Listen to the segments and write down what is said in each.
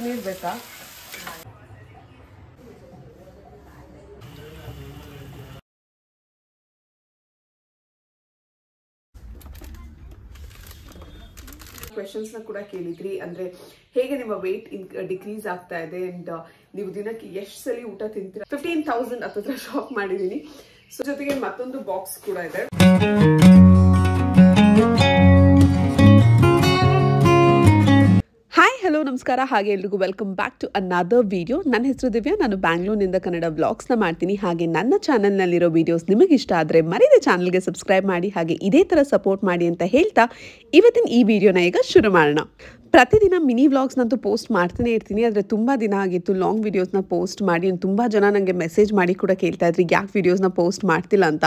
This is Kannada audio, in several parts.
ನೀರು ಬೇಕಾ? ಕ್ವೆಶನ್ಸ್ನ ಕೂಡ ಕೇಳಿದ್ರಿ, ಅಂದ್ರೆ ಹೇಗೆ ನಿಮ್ಮ ವೆಯ್ಟ್ ಡಿಕ್ರೀಸ್ ಆಗ್ತಾ ಇದೆ ಅಂಡ್ ನೀವು ದಿನಕ್ಕೆ ಎಷ್ಟು ಸಲ ಊಟ ತಿಂತೀರಾ. 15,000 ಹತ್ತಿರ ಶಾಪ್ ಮಾಡಿದೀನಿ. ಸೊ ಜೊತೆಗೆ ಮತ್ತೊಂದು ಬಾಕ್ಸ್ ಕೂಡ ಇದೆ. ಹಾಯ್ ಹಲೋ ನಮಸ್ಕಾರ, ಹಾಗೆ ಎಲ್ರಿಗೂ welcome back to another video. ನನ್ನ ಹೆಸರು ದಿವ್ಯಾ, ನಾನು ಬ್ಯಾಂಗ್ಳೂರಿನಿಂದ ಕನ್ನಡ ವ್ಲಾಗ್ಸ್ನ ಮಾಡ್ತೀನಿ. ಹಾಗೆ ನನ್ನ ಚಾನಲ್ನಲ್ಲಿರೋ ವಿಡಿಯೋಸ್ ನಿಮಗೆ ಇಷ್ಟ ಆದರೆ ಮರಿದೆ ಚಾನಲ್ಗೆ ಸಬ್ಸ್ಕ್ರೈಬ್ ಮಾಡಿ, ಹಾಗೆ ಇದೇ ಥರ ಸಪೋರ್ಟ್ ಮಾಡಿ ಅಂತ ಹೇಳ್ತಾ ಇವತ್ತಿನ ಈ ವಿಡಿಯೋನ ಈಗ ಶುರು ಮಾಡೋಣ. ಪ್ರತಿದಿನ ಮಿನಿ ವ್ಲಾಗ್ಸ್ನಂತೂ ಪೋಸ್ಟ್ ಮಾಡ್ತಾನೆ ಇರ್ತೀನಿ, ಆದರೆ ತುಂಬ ದಿನ ಆಗಿತ್ತು ಲಾಂಗ್ ವೀಡಿಯೋಸ್ನ ಪೋಸ್ಟ್ ಮಾಡಿ. ತುಂಬ ಜನ ನನಗೆ ಮೆಸೇಜ್ ಮಾಡಿ ಕೂಡ ಕೇಳ್ತಾ ಇದ್ರಿ ಯಾಕೆ ವೀಡಿಯೋಸ್ನ ಪೋಸ್ಟ್ ಮಾಡ್ತಿಲ್ಲ ಅಂತ.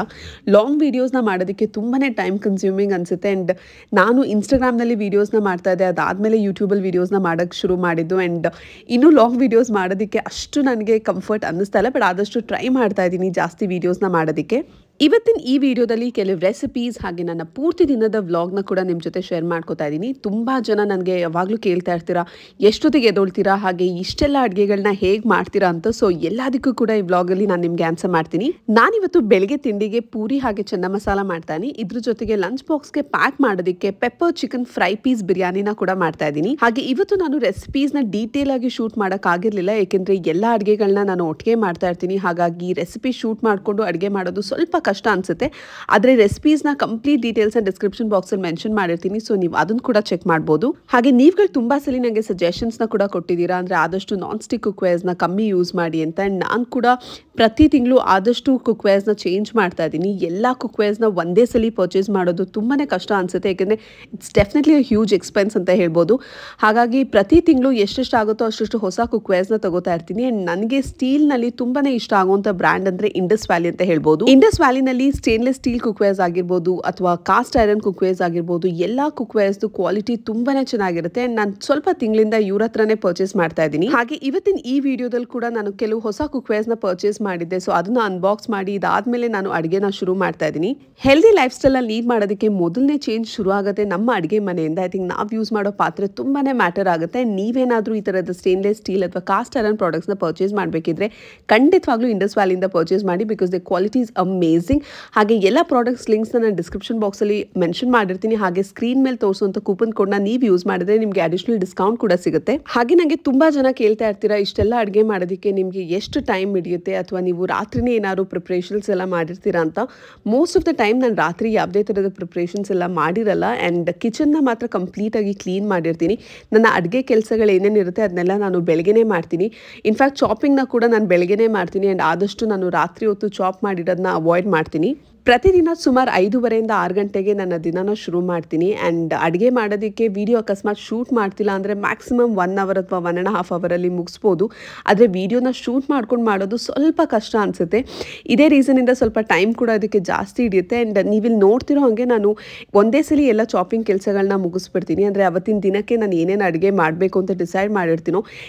ಲಾಂಗ್ ವೀಡಿಯೋಸ್ನ ಮಾಡೋದಕ್ಕೆ ತುಂಬಾ ಟೈಮ್ ಕನ್ಸ್ಯೂಮಿಂಗ್ ಅನಿಸುತ್ತೆ. ಆ್ಯಂಡ್ ನಾನು ಇನ್ಸ್ಟಾಗ್ರಾಮ್ನಲ್ಲಿ ವೀಡಿಯೋಸ್ನ ಮಾಡ್ತಾ ಇದ್ದೆ, ಅದಾದಮೇಲೆ ಯೂಟ್ಯೂಬಲ್ಲಿ ವೀಡಿಯೋಸ್ನ ಮಾಡೋಕ್ಕೆ ಶುರು ಮಾಡಿದ್ದು. ಆ್ಯಂಡ್ ಇನ್ನೂ ಲಾಂಗ್ ವೀಡಿಯೋಸ್ ಮಾಡೋದಕ್ಕೆ ಅಷ್ಟು ನನಗೆ ಕಂಫರ್ಟ್ ಅನ್ನಿಸ್ತಾ ಇಲ್ಲ, ಬಟ್ ಆದಷ್ಟು ಟ್ರೈ ಮಾಡ್ತಾ ಇದ್ದೀನಿ ಜಾಸ್ತಿ ವೀಡಿಯೋಸ್ನ ಮಾಡೋದಕ್ಕೆ. ಇವತ್ತಿನ ಈ ವಿಡಿಯೋದಲ್ಲಿ ಕೆಲವು ರೆಸಿಪೀಸ್ ಹಾಗೆ ನನ್ನ ಪೂರ್ತಿ ದಿನದ ವ್ಲಾಗ್ನ ಕೂಡ ನಿಮ್ಮ ಜೊತೆ ಶೇರ್ ಮಾಡ್ಕೋತಾ ಇದ್ದೀನಿ. ತುಂಬ ಜನ ನನಗೆ ಯಾವಾಗಲೂ ಕೇಳ್ತಾ ಇರ್ತೀರಾ ಎಷ್ಟೊತ್ತಿಗೆ ಎದ್ದೊಳ್ತೀರಾ, ಹಾಗೆ ಇಷ್ಟೆಲ್ಲ ಅಡುಗೆಗಳನ್ನ ಹೇಗೆ ಮಾಡ್ತೀರಾ ಅಂತ. ಸೊ ಎಲ್ಲದಕ್ಕೂ ಕೂಡ ಈ ವ್ಲಾಗಲ್ಲಿ ನಾನು ನಿಮಗೆ ಆನ್ಸರ್ ಮಾಡ್ತೀನಿ. ನಾನಿವತ್ತು ಬೆಳಗ್ಗೆ ತಿಂಡಿಗೆ ಪೂರಿ ಹಾಗೆ ಚೆನ್ನ ಮಸಾಲ ಮಾಡ್ತಾನೆ. ಇದ್ರ ಜೊತೆಗೆ ಲಂಚ್ ಬಾಕ್ಸ್ಗೆ ಪ್ಯಾಕ್ ಮಾಡೋದಕ್ಕೆ ಪೆಪ್ಪರ್ ಚಿಕನ್ ಫ್ರೈ ಪೀಸ್ ಬಿರಿಯಾನಿನ ಕೂಡ ಮಾಡ್ತಾ ಇದ್ದೀನಿ. ಹಾಗೆ ಇವತ್ತು ನಾನು ರೆಸಿಪೀಸ್ನ ಡೀಟೇಲ್ ಆಗಿ ಶೂಟ್ ಮಾಡೋಕ್ಕಾಗಿರಲಿಲ್ಲ, ಏಕೆಂದರೆ ಎಲ್ಲ ಅಡುಗೆಗಳನ್ನ ನಾನು ಒಟ್ಟಿಗೆ ಮಾಡ್ತಾ ಇರ್ತೀನಿ. ಹಾಗಾಗಿ ರೆಸಿಪಿ ಶೂಟ್ ಮಾಡಿಕೊಂಡು ಅಡುಗೆ ಮಾಡೋದು ಸ್ವಲ್ಪ ಕಷ್ಟ ಅನ್ಸುತ್ತೆ. ಆದರೆ ರೆಸಿಪೀಸ್ನ ಕಂಪ್ಲೀಟ್ ಡೀಟೇಲ್ಸ್ನ ಡಿಸ್ಕ್ರಿಪ್ಷನ್ ಬಾಕ್ಸಲ್ಲಿ ಮೆನ್ಷನ್ ಮಾಡಿರ್ತೀನಿ, ಸೊ ನೀವು ಅದನ್ನು ಕೂಡ ಚೆಕ್ ಮಾಡ್ಬೋದು. ಹಾಗೆ ನೀವುಗಳು ತುಂಬ ಸಲ ನನಗೆ ಸಜೆಷನ್ಸ್ನ ಕೂಡ ಕೊಟ್ಟಿದ್ದೀರಾ, ಅಂದರೆ ಆದಷ್ಟು ನಾನ್ ಸ್ಟಿಕ್ ಕುಕ್ವೇರ್ಸ್ನ ಕಮ್ಮಿ ಯೂಸ್ ಮಾಡಿ ಅಂತ. ಆ್ಯಂಡ್ ನಾನು ಕೂಡ ಪ್ರತಿ ತಿಂಗಳು ಆದಷ್ಟು ಕುಕ್ವೇರ್ಸ್ನ ಚೇಂಜ್ ಮಾಡ್ತಾ ಇದ್ದೀನಿ. ಎಲ್ಲ ಕುಕ್ವೇರ್ಸ್ನ ಒಂದೇ ಸಲ ಪರ್ಚೇಸ್ ಮಾಡೋದು ತುಂಬಾ ಕಷ್ಟ ಅನಿಸುತ್ತೆ, ಏಕೆಂದರೆ ಇಟ್ಸ್ ಡೆಫಿನೆಟ್ಲಿ ಹ್ಯೂಜ್ ಎಕ್ಸ್ಪೆನ್ಸ್ ಅಂತ ಹೇಳ್ಬೋದು. ಹಾಗಾಗಿ ಪ್ರತಿ ತಿಂಗಳು ಎಷ್ಟೆಷ್ಟು ಆಗುತ್ತೋ ಅಷ್ಟು ಹೊಸ ಕುಕ್ವೇರ್ಸ್ನ ತಗೋತಾ ಇರ್ತೀನಿ. ಆ್ಯಂಡ್ ನನಗೆ ಸ್ಟೀಲ್ನಲ್ಲಿ ತುಂಬಾ ಇಷ್ಟ ಆಗುವಂಥ ಬ್ರ್ಯಾಂಡ್ ಅಂದರೆ ಇಂಡಸ್ ವ್ಯಾಲಿ ಅಂತ ಹೇಳ್ಬೋದು. ಇಂಡಸ್ ವ್ಯಾಲಿನಲ್ಲಿ ಸ್ಟೇನ್ಲೆಸ್ ಸ್ಟೀಲ್ ಕುಕ್ವೇರ್ಸ್ ಆಗಿರ್ಬೋದು ಅಥವಾ ಕಾಸ್ಟ್ ಐರನ್ ಕುಕ್ವೇರ್ಸ್ ಆಗಿರ್ಬೋದು, ಎಲ್ಲ ಕುಕ್ವೇರ್ಸ್ದು ಕ್ವಾಲಿಟಿ ತುಂಬಾನೇ ಚೆನ್ನಾಗಿರುತ್ತೆ. ಆ್ಯಂಡ್ ನಾನು ಸ್ವಲ್ಪ ತಿಂಗಳಿಂದ ಇವ್ರ ಹತ್ರನೇ ಪರ್ಚೇಸ್ ಮಾಡ್ತಾ ಇದ್ದೀನಿ. ಹಾಗೆ ಇವತ್ತಿನ ಈ ವಿಡಿಯೋದಲ್ಲಿ ಕೂಡ ನಾನು ಕೆಲವು ಹೊಸ ಕುಕ್ವೇರ್ಸ್ನ ಪರ್ಚೇಸ್ ಮಾಡಿದ್ದೆ, ಸೊ ಅದನ್ನ ಅನ್ಬಾಕ್ಸ್ ಮಾಡಿ ಇದಾದ್ಮೇಲೆ ನಾನು ಅಡುಗೆನ ಶುರು ಮಾಡ್ತಾ ಇದ್ದೀನಿ. ಹೆಲ್ದಿ ಲೈಫ್ ಸ್ಟೈಲ್ ಅಲ್ಲಿ ಲೀಡ್ ಮಾಡೋದಕ್ಕೆ ಮೊದಲನೇ ಚೇಂಜ್ ಶುರು ಆಗುತ್ತೆ ನಮ್ಮ ಅಡುಗೆ ಮನೆಯಿಂದ. ಐ ಥಿಂಕ್ ನಾವು ಯೂಸ್ ಮಾಡೋ ಪಾತ್ರೆ ತುಂಬಾನೇ ಮ್ಯಾಟರ್ ಆಗುತ್ತೆ. ನೀವೇನಾದರೂ ಈ ಥರದ ಸ್ಟೇನ್ಲೆಸ್ ಸ್ಟೀಲ್ ಅಥವಾ ಕಾಸ್ಟ್ ಐರನ್ ಪ್ರಾಡಕ್ಟ್ಸ್ನ ಪರ್ಚೇಸ್ ಮಾಡಬೇಕಿದ್ರೆ ಖಂಡಿತವಾಗ್ಲೂ ಇಂಡಸ್ ವ್ಯಾಲಿಯಿಂದ ಪರ್ಚೇಸ್ ಮಾಡಿ, because the quality is amazing. ಹಾಗೆ ಎಲ್ಲ ಪ್ರಾಡಕ್ಟ್ಸ್ ಲಿಂಕ್ಸ್ನ ನಾನು ಡಿಸ್ಕ್ರಿಪ್ಷನ್ ಬಾಕ್ಸಲ್ಲಿ ಮೆನ್ಷನ್ ಮಾಡಿರ್ತೀನಿ. ಹಾಗೆ ಸ್ಕ್ರೀನ್ ಮೇಲೆ ತೋರಿಸುವಂಥ ಕೂಪನ್ ಕೋಡ್ನ ನೀವು ಯೂಸ್ ಮಾಡಿದ್ರೆ ನಿಮಗೆ ಅಡಿಷನಲ್ ಡಿಸ್ಕೌಂಟ್ ಕೂಡ ಸಿಗುತ್ತೆ. ಹಾಗೆ ನನಗೆ ತುಂಬ ಜನ ಕೇಳ್ತಾ ಇರ್ತೀರಾ ಇಷ್ಟೆಲ್ಲ ಅಡುಗೆ ಮಾಡೋದಕ್ಕೆ ನಿಮಗೆ ಎಷ್ಟು ಟೈಮ್ ಹಿಡಿಯುತ್ತೆ, ಅಥವಾ ನೀವು ರಾತ್ರಿನೇ ಏನಾದ್ರು ಪ್ರಿಪ್ರೇಷನ್ಸ್ ಎಲ್ಲ ಮಾಡಿರ್ತೀರಾ ಅಂತ. ಮೋಸ್ಟ್ ಆಫ್ ದ ಟೈಮ್ ನಾನು ರಾತ್ರಿ ಯಾವುದೇ ಥರದ ಪ್ರಿಪ್ರೇಷನ್ಸ್ ಎಲ್ಲ ಮಾಡಿರಲ್ಲ. ಆ್ಯಂಡ್ ಕಿಚನ್ನ ಮಾತ್ರ ಕಂಪ್ಲೀಟಾಗಿ ಕ್ಲೀನ್ ಮಾಡಿರ್ತೀನಿ. ನನ್ನ ಅಡುಗೆ ಕೆಲಸಗಳು ಏನೇನಿರುತ್ತೆ ಅದನ್ನೆಲ್ಲ ನಾನು ಬೆಳಗ್ಗೆನೇ ಮಾಡ್ತೀನಿ. ಇನ್ಫ್ಯಾಕ್ಟ್ ಚಾಪಿಂಗ್ನ ಕೂಡ ನಾನು ಬೆಳಗ್ಗೆನೇ ಮಾಡ್ತೀನಿ. ಆ್ಯಂಡ್ ಆದಷ್ಟು ನಾನು ರಾತ್ರಿ ಹೊತ್ತು ಚಾಪ್ ಮಾಡಿರೋದನ್ನ ಅವಾಯ್ಡ್ ಮಾಡ್ತೀನಿ. ಪ್ರತಿದಿನ ಸುಮಾರು 5:30 ಇಂದ 6 ಗಂಟೆಗೆ ನನ್ನ ದಿನನ ಶುರು ಮಾಡ್ತೀನಿ. ಆ್ಯಂಡ್ ಅಡುಗೆ ಮಾಡೋದಕ್ಕೆ ವಿಡಿಯೋ ಅಕಸ್ಮಾತ್ ಶೂಟ್ ಮಾಡ್ತಿಲ್ಲ ಅಂದರೆ ಮ್ಯಾಕ್ಸಿಮಮ್ 1 ಅವರ್ ಅಥವಾ 1.5 ಅವರಲ್ಲಿ ಮುಗಿಸ್ಬೋದು. ಆದರೆ ವಿಡಿಯೋನ ಶೂಟ್ ಮಾಡ್ಕೊಂಡು ಮಾಡೋದು ಸ್ವಲ್ಪ ಕಷ್ಟ ಅನಿಸುತ್ತೆ. ಇದೇ ರೀಸನಿಂದ ಸ್ವಲ್ಪ ಟೈಮ್ ಕೂಡ ಅದಕ್ಕೆ ಜಾಸ್ತಿ ಹಿಡಿಯುತ್ತೆ. ಆ್ಯಂಡ್ ನೀವಿಲ್ಲಿ ನೋಡ್ತಿರೋ ಹಾಗೆ ನಾನು ಒಂದೇ ಸಲ ಎಲ್ಲ ಚಾಪಿಂಗ್ ಕೆಲಸಗಳನ್ನ ಮುಗಿಸ್ಬಿಡ್ತೀನಿ. ಅಂದರೆ ಅವತ್ತಿನ ದಿನಕ್ಕೆ ನಾನು ಏನೇನು ಅಡುಗೆ ಮಾಡಬೇಕು ಅಂತ ಡಿಸೈಡ್ ಮಾಡಿರ್ತೀನೋ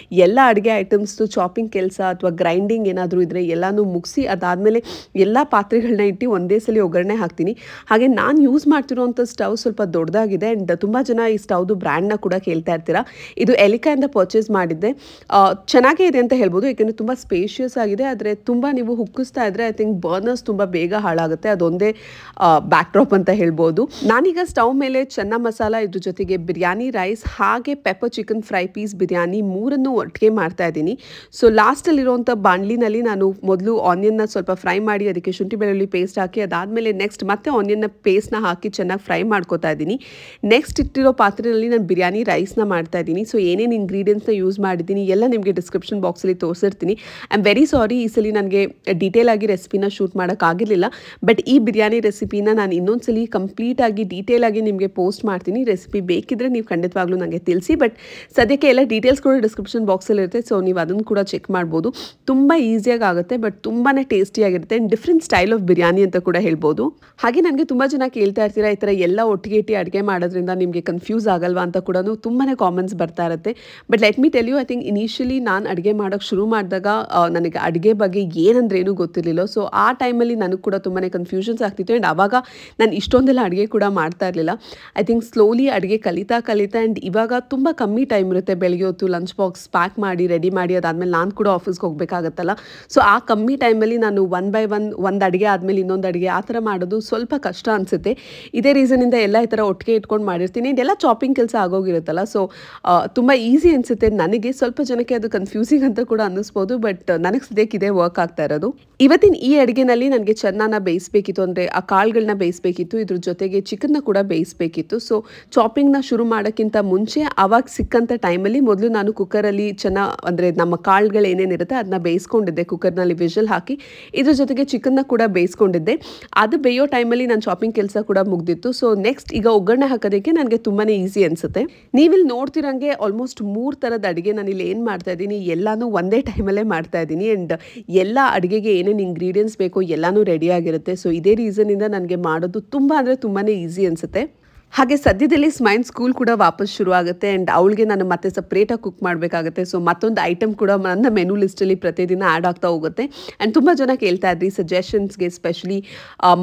ಎಲ್ಲ ಅಡುಗೆ ಐಟಮ್ಸ್ದು ಚಾಪಿಂಗ್ ಕೆಲಸ ಅಥವಾ ಗ್ರೈಂಡಿಂಗ್ ಏನಾದರೂ ಇದ್ದರೆ ಎಲ್ಲನೂ ಮುಗಿಸಿ ಅದಾದಮೇಲೆ ಎಲ್ಲ ಪಾತ್ರೆಗಳನ್ನ ಇಟ್ಟು ಒಂದೇ ಸಲ ಒಗ್ಗರಣೆ ಹಾಕ್ತೀನಿ. ಹಾಗೆ ನಾನು ಯೂಸ್ ಮಾಡ್ತಿರೋಂಥ ಸ್ಟವ್ ಸ್ವಲ್ಪ ದೊಡ್ಡದಾಗಿದೆ. ಆ್ಯಂಡ್ ತುಂಬ ಜನ ಈ ಸ್ಟವ್ದು ಬ್ರ್ಯಾಂಡ್ನ ಕೂಡ ಕೇಳ್ತಾ ಇರ್ತೀರಾ. ಇದು ಎಲಿಕಾಯಿಂದ ಪರ್ಚೇಸ್ ಮಾಡಿದ್ದೆ. ಚೆನ್ನಾಗೇ ಇದೆ ಅಂತ ಹೇಳ್ಬೋದು, ಏಕೆಂದರೆ ತುಂಬ ಸ್ಪೇಷಿಯಸ್ ಆಗಿದೆ. ಆದರೆ ತುಂಬ ನೀವು ಹುಕ್ಕಿಸ್ತಾ ಇದ್ದರೆ ಐ ಥಿಂಕ್ ಬರ್ನರ್ಸ್ ತುಂಬ ಬೇಗ ಹಾಳಾಗುತ್ತೆ. ಅದೊಂದೇ ಬ್ಯಾಕ್ ಡ್ರಾಪ್ ಅಂತ ಹೇಳ್ಬೋದು. ನಾನೀಗ ಸ್ಟವ್ ಮೇಲೆ ಚೆನ್ನ ಮಸಾಲ, ಇದ್ರ ಜೊತೆಗೆ ಬಿರಿಯಾನಿ ರೈಸ್ ಹಾಗೆ pepper chicken fry piece biryani ಮೂರನ್ನು ಒಟ್ಟಿಗೆ ಮಾಡ್ತಾ ಇದ್ದೀನಿ. ಸೊ ಲಾಸ್ಟಲ್ಲಿರುವಂಥ ಬಾಣಲಿನಲ್ಲಿ ನಾನು ಮೊದಲು ಆನಿಯನ್ನ ಸ್ವಲ್ಪ ಫ್ರೈ ಮಾಡಿ ಅದಕ್ಕೆ ಶುಂಠಿ ಬೆಳ್ಳುಳ್ಳಿ ಪೇಸ್ಟ್ ಹಾಕಿ ಅದಾದಮೇಲೆ ನೆಕ್ಸ್ಟ್ ಮತ್ತೆ ಆನಿಯನ್ನ ಪೇಸ್ಟ್ನ ಹಾಕಿ ಚೆನ್ನಾಗಿ ಫ್ರೈ ಮಾಡ್ಕೋತಾ ಇದ್ದೀನಿ. ನೆಕ್ಸ್ಟ್ ಇಟ್ಟಿರೋ ಪಾತ್ರೆಯಲ್ಲಿ ನಾನು ಬಿರಿಯಾನಿ ರೈಸ್ನ ಮಾಡ್ತಾ ಇದ್ದೀನಿ. ಸೊ ಏನೇನು ಇಂಗ್ರೀಡಿಯೆಂಟ್ಸ್ನ ಯೂಸ್ ಮಾಡಿದ್ದೀನಿ ಎಲ್ಲ ನಿಮಗೆ ಡಿಸ್ಕ್ರಿಪ್ಷನ್ ಬಾಕ್ಸಲ್ಲಿ ತೋರಿಸಿರ್ತೀನಿ. ಐ ಆಮ್ ವೆರಿ ಸಾರಿ, ಈ ಸಲ ನನಗೆ ಡೀಟೇಲ್ ಆಗಿ ರೆಸಿಪಿನ ಶೂಟ್ ಮಾಡೋಕ್ಕಾಗಿರಲಿಲ್ಲ. ಬಟ್ ಈ ಬಿರಿಯಾನಿ ರೆಸಿಪಿನ ನಾನು ಇನ್ನೊಂದ್ಸಲಿ ಕಂಪ್ಲೀಟಾಗಿ ಡೀಟೇಲ್ ಆಗಿ ನಿಮಗೆ ಪೋಸ್ಟ್ ಮಾಡ್ತೀನಿ. ರೆಸಿಪಿ ಬೇಕಿದ್ರೆ ನೀವು ಖಂಡಿತವಾಗ್ಲೂ ನನಗೆ ತಿಳಿಸಿ. ಬಟ್ ಸದ್ಯಕ್ಕೆ ಎಲ್ಲ ಡೀಟೇಲ್ಸ್ ಕೂಡ ಡಿಸ್ಕ್ರಿಪ್ಷನ್ ಬಾಕ್ಸಲ್ಲಿ ಇರುತ್ತೆ, ಸೊ ನೀವು ಅದನ್ನು ಕೂಡ ಚೆಕ್ ಮಾಡ್ಬೋದು. ತುಂಬ ಈಸಿಯಾಗಿ ಆಗುತ್ತೆ, ಬಟ್ ತುಂಬಾ ಟೇಸ್ಟಿಯಾಗಿರುತ್ತೆ. And different style of biryani ಅಂತ ಕೂಡ ಹೇಳ್ಬೋದು. ಹಾಗೆ ನನಗೆ ತುಂಬ ಜನ ಕೇಳ್ತಾ ಇರ್ತೀರಾ, ಈ ಥರ ಎಲ್ಲ ಒಟ್ಟಿಗೆ ಇಟ್ಟು ಅಡುಗೆ ಮಾಡೋದ್ರಿಂದ ನಿಮಗೆ ಕನ್ಫ್ಯೂಸ್ ಆಗಲ್ವಾ ಅಂತ ಕೂಡ ತುಂಬಾ ಕಾಮೆಂಟ್ಸ್ ಬರ್ತಾ ಇರುತ್ತೆ. But let me tell you, I think initially ನಾನು ಅಡುಗೆ ಮಾಡೋಕ್ಕೆ ಶುರು ಮಾಡಿದಾಗ ನನಗೆ ಅಡುಗೆ ಬಗ್ಗೆ ಏನಂದ್ರೆ ಏನೂ ಗೊತ್ತಿರಲಿಲ್ಲ. ಸೊ ಆ ಟೈಮಲ್ಲಿ ನನಗೆ ಕೂಡ ತುಂಬಾ ಕನ್ಫ್ಯೂಷನ್ಸ್ ಆಗ್ತಿತ್ತು. ಆ್ಯಂಡ್ ಆವಾಗ ನಾನು ಇಷ್ಟೊಂದೆಲ್ಲ ಅಡುಗೆ ಕೂಡ ಮಾಡ್ತಾ ಇರಲಿಲ್ಲ. ಐ ಥಿಂಕ್ ಸ್ಲೋಲಿ ಅಡುಗೆ ಕಲಿತಾ ಆ್ಯಂಡ್ ಇವಾಗ ತುಂಬ ಕಮ್ಮಿ ಟೈಮ್ ಇರುತ್ತೆ. ಬೆಳಗ್ಗೆ ಹೊತ್ತು ಲಂಚ್ ಬಾಕ್ಸ್ ಪ್ಯಾಕ್ ಮಾಡಿ ರೆಡಿ ಮಾಡಿ ಅದಾದಮೇಲೆ ನಾನು ಕೂಡ ಆಫೀಸ್ಗೆ ಹೋಗಬೇಕಾಗತ್ತಲ್ಲ. ಸೊ ಆ ಕಮ್ಮಿ ಟೈಮಲ್ಲಿ ನಾನು ಒನ್ ಬೈ ಒನ್ ಒಂದು ಅಡುಗೆ ಆದಮೇಲೆ ಇನ್ನೊಂದು ಅಡುಗೆ ಆ ಥರ ಮಾಡೋದು ಸ್ವಲ್ಪ ಕಷ್ಟ ಅನಿಸುತ್ತೆ. ಇದೇ ರೀಸನಿಂದ ಎಲ್ಲ ಈ ಥರ ಒಟ್ಟಿಗೆ ಇಟ್ಕೊಂಡು ಮಾಡಿರ್ತೀನಿ. ಇದೆಲ್ಲ ಚಾಪಿಂಗ್ ಕೆಲಸ ಆಗೋಗಿರುತ್ತಲ್ಲ. ಸೊ ತುಂಬ ಈಸಿ ಅನಿಸುತ್ತೆ ನನಗೆ. ಸ್ವಲ್ಪ ಜನಕ್ಕೆ ಅದು ಕನ್ಫ್ಯೂಸಿಂಗ್ ಅಂತ ಕೂಡ ಅನ್ನಿಸ್ಬೋದು, ಬಟ್ ನನಗೆ ಸದ್ಯಕ್ಕೆ ಇದೇ ವರ್ಕ್ ಆಗ್ತಾ ಇರೋದು. ಇವತ್ತಿನ ಈ ಅಡುಗೆನಲ್ಲಿ ನನಗೆ ಚೆನ್ನಾಗಿ ಬೇಯಿಸಬೇಕಿತ್ತು, ಅಂದರೆ ಆ ಕಾಳುಗಳನ್ನ ಬೇಯಿಸಬೇಕಿತ್ತು, ಇದ್ರ ಜೊತೆಗೆ ಚಿಕನ್ನ ಕೂಡ ಬೇಯಿಸಬೇಕಿತ್ತು. ಸೊ ಚಾಪಿಂಗ್ನ ಶುರು ಮಾಡೋಕ್ಕಿಂತ ಮುಂಚೆ ಅವಾಗ ಸಿಕ್ಕಂಥ ಟೈಮಲ್ಲಿ ಮೊದಲು ನಾನು ಕುಕ್ಕರಲ್ಲಿ ಅಂದರೆ ನಮ್ಮ ಕಾಳುಗಳು ಏನೇನಿರುತ್ತೆ ಅದನ್ನ ಬೇಯಿಸ್ಕೊಂಡಿದ್ದೆ. ಕುಕ್ಕರ್ನಲ್ಲಿ ವಿಷಲ್ ಹಾಕಿ ಇದ್ರ ಜೊತೆಗೆ ಚಿಕನ್ನ ಕೂಡ ಬೇಯಿಸ್ಕೊಂಡಿದ್ದೆ. ಅದು ಬೇಯೋ ಟೈಮಲ್ಲಿ ನನ್ನ ಶಾಪಿಂಗ್ ಕೆಲಸ ಕೂಡ ಮುಗ್ದಿತ್ತು. ಸೊ ನೆಕ್ಸ್ಟ್ ಈಗ ಒಗ್ಗರಣೆ ಹಾಕೋದಕ್ಕೆ ನನಗೆ ತುಂಬಾ ಈಸಿ ಅನಿಸುತ್ತೆ. ನೀವಿಲ್ಲಿ ನೋಡ್ತಿರಂಗೆ ಆಲ್ಮೋಸ್ಟ್ 3 ಥರದ ಅಡುಗೆ ನಾನು ಇಲ್ಲಿ ಏನು ಮಾಡ್ತಾ ಇದ್ದೀನಿ ಎಲ್ಲನೂ ಒಂದೇ ಟೈಮಲ್ಲೇ ಮಾಡ್ತಾ ಇದ್ದೀನಿ. ಆ್ಯಂಡ್ ಎಲ್ಲ ಅಡುಗೆಗೆ ಏನೇನು ಇಂಗ್ರೀಡಿಯೆಂಟ್ಸ್ ಬೇಕೋ ಎಲ್ಲನೂ ರೆಡಿ ಆಗಿರುತ್ತೆ. ಸೊ ಇದೇ ರೀಸನಿಂದ ನನಗೆ ಮಾಡೋದು ತುಂಬ ಅಂದರೆ ತುಂಬಾ ಈಸಿ ಅನಿಸುತ್ತೆ. ಹಾಗೆ ಸದ್ಯದಲ್ಲಿ ಸ್ಮೈನ್ ಸ್ಕೂಲ್ ಕೂಡ ವಾಪಸ್ ಶುರು ಆಗುತ್ತೆ. ಆ್ಯಂಡ್ ಅವಳಿಗೆ ನಾನು ಮತ್ತೆ ಸಪ್ರೇಟಾಗಿ ಕುಕ್ ಮಾಡಬೇಕಾಗುತ್ತೆ. ಸೊ ಮತ್ತೊಂದು ಐಟಮ್ ಕೂಡ ನನ್ನ ಮೆನು ಲಿಸ್ಟಲ್ಲಿ ಪ್ರತಿದಿನ ಆ್ಯಡ್ ಆಗ್ತಾ ಹೋಗುತ್ತೆ. ಆ್ಯಂಡ್ ತುಂಬ ಜನ ಕೇಳ್ತಾ ಇದ್ರಿ ಸಜೆಷನ್ಸ್ಗೆ, ಸ್ಪೆಷಲಿ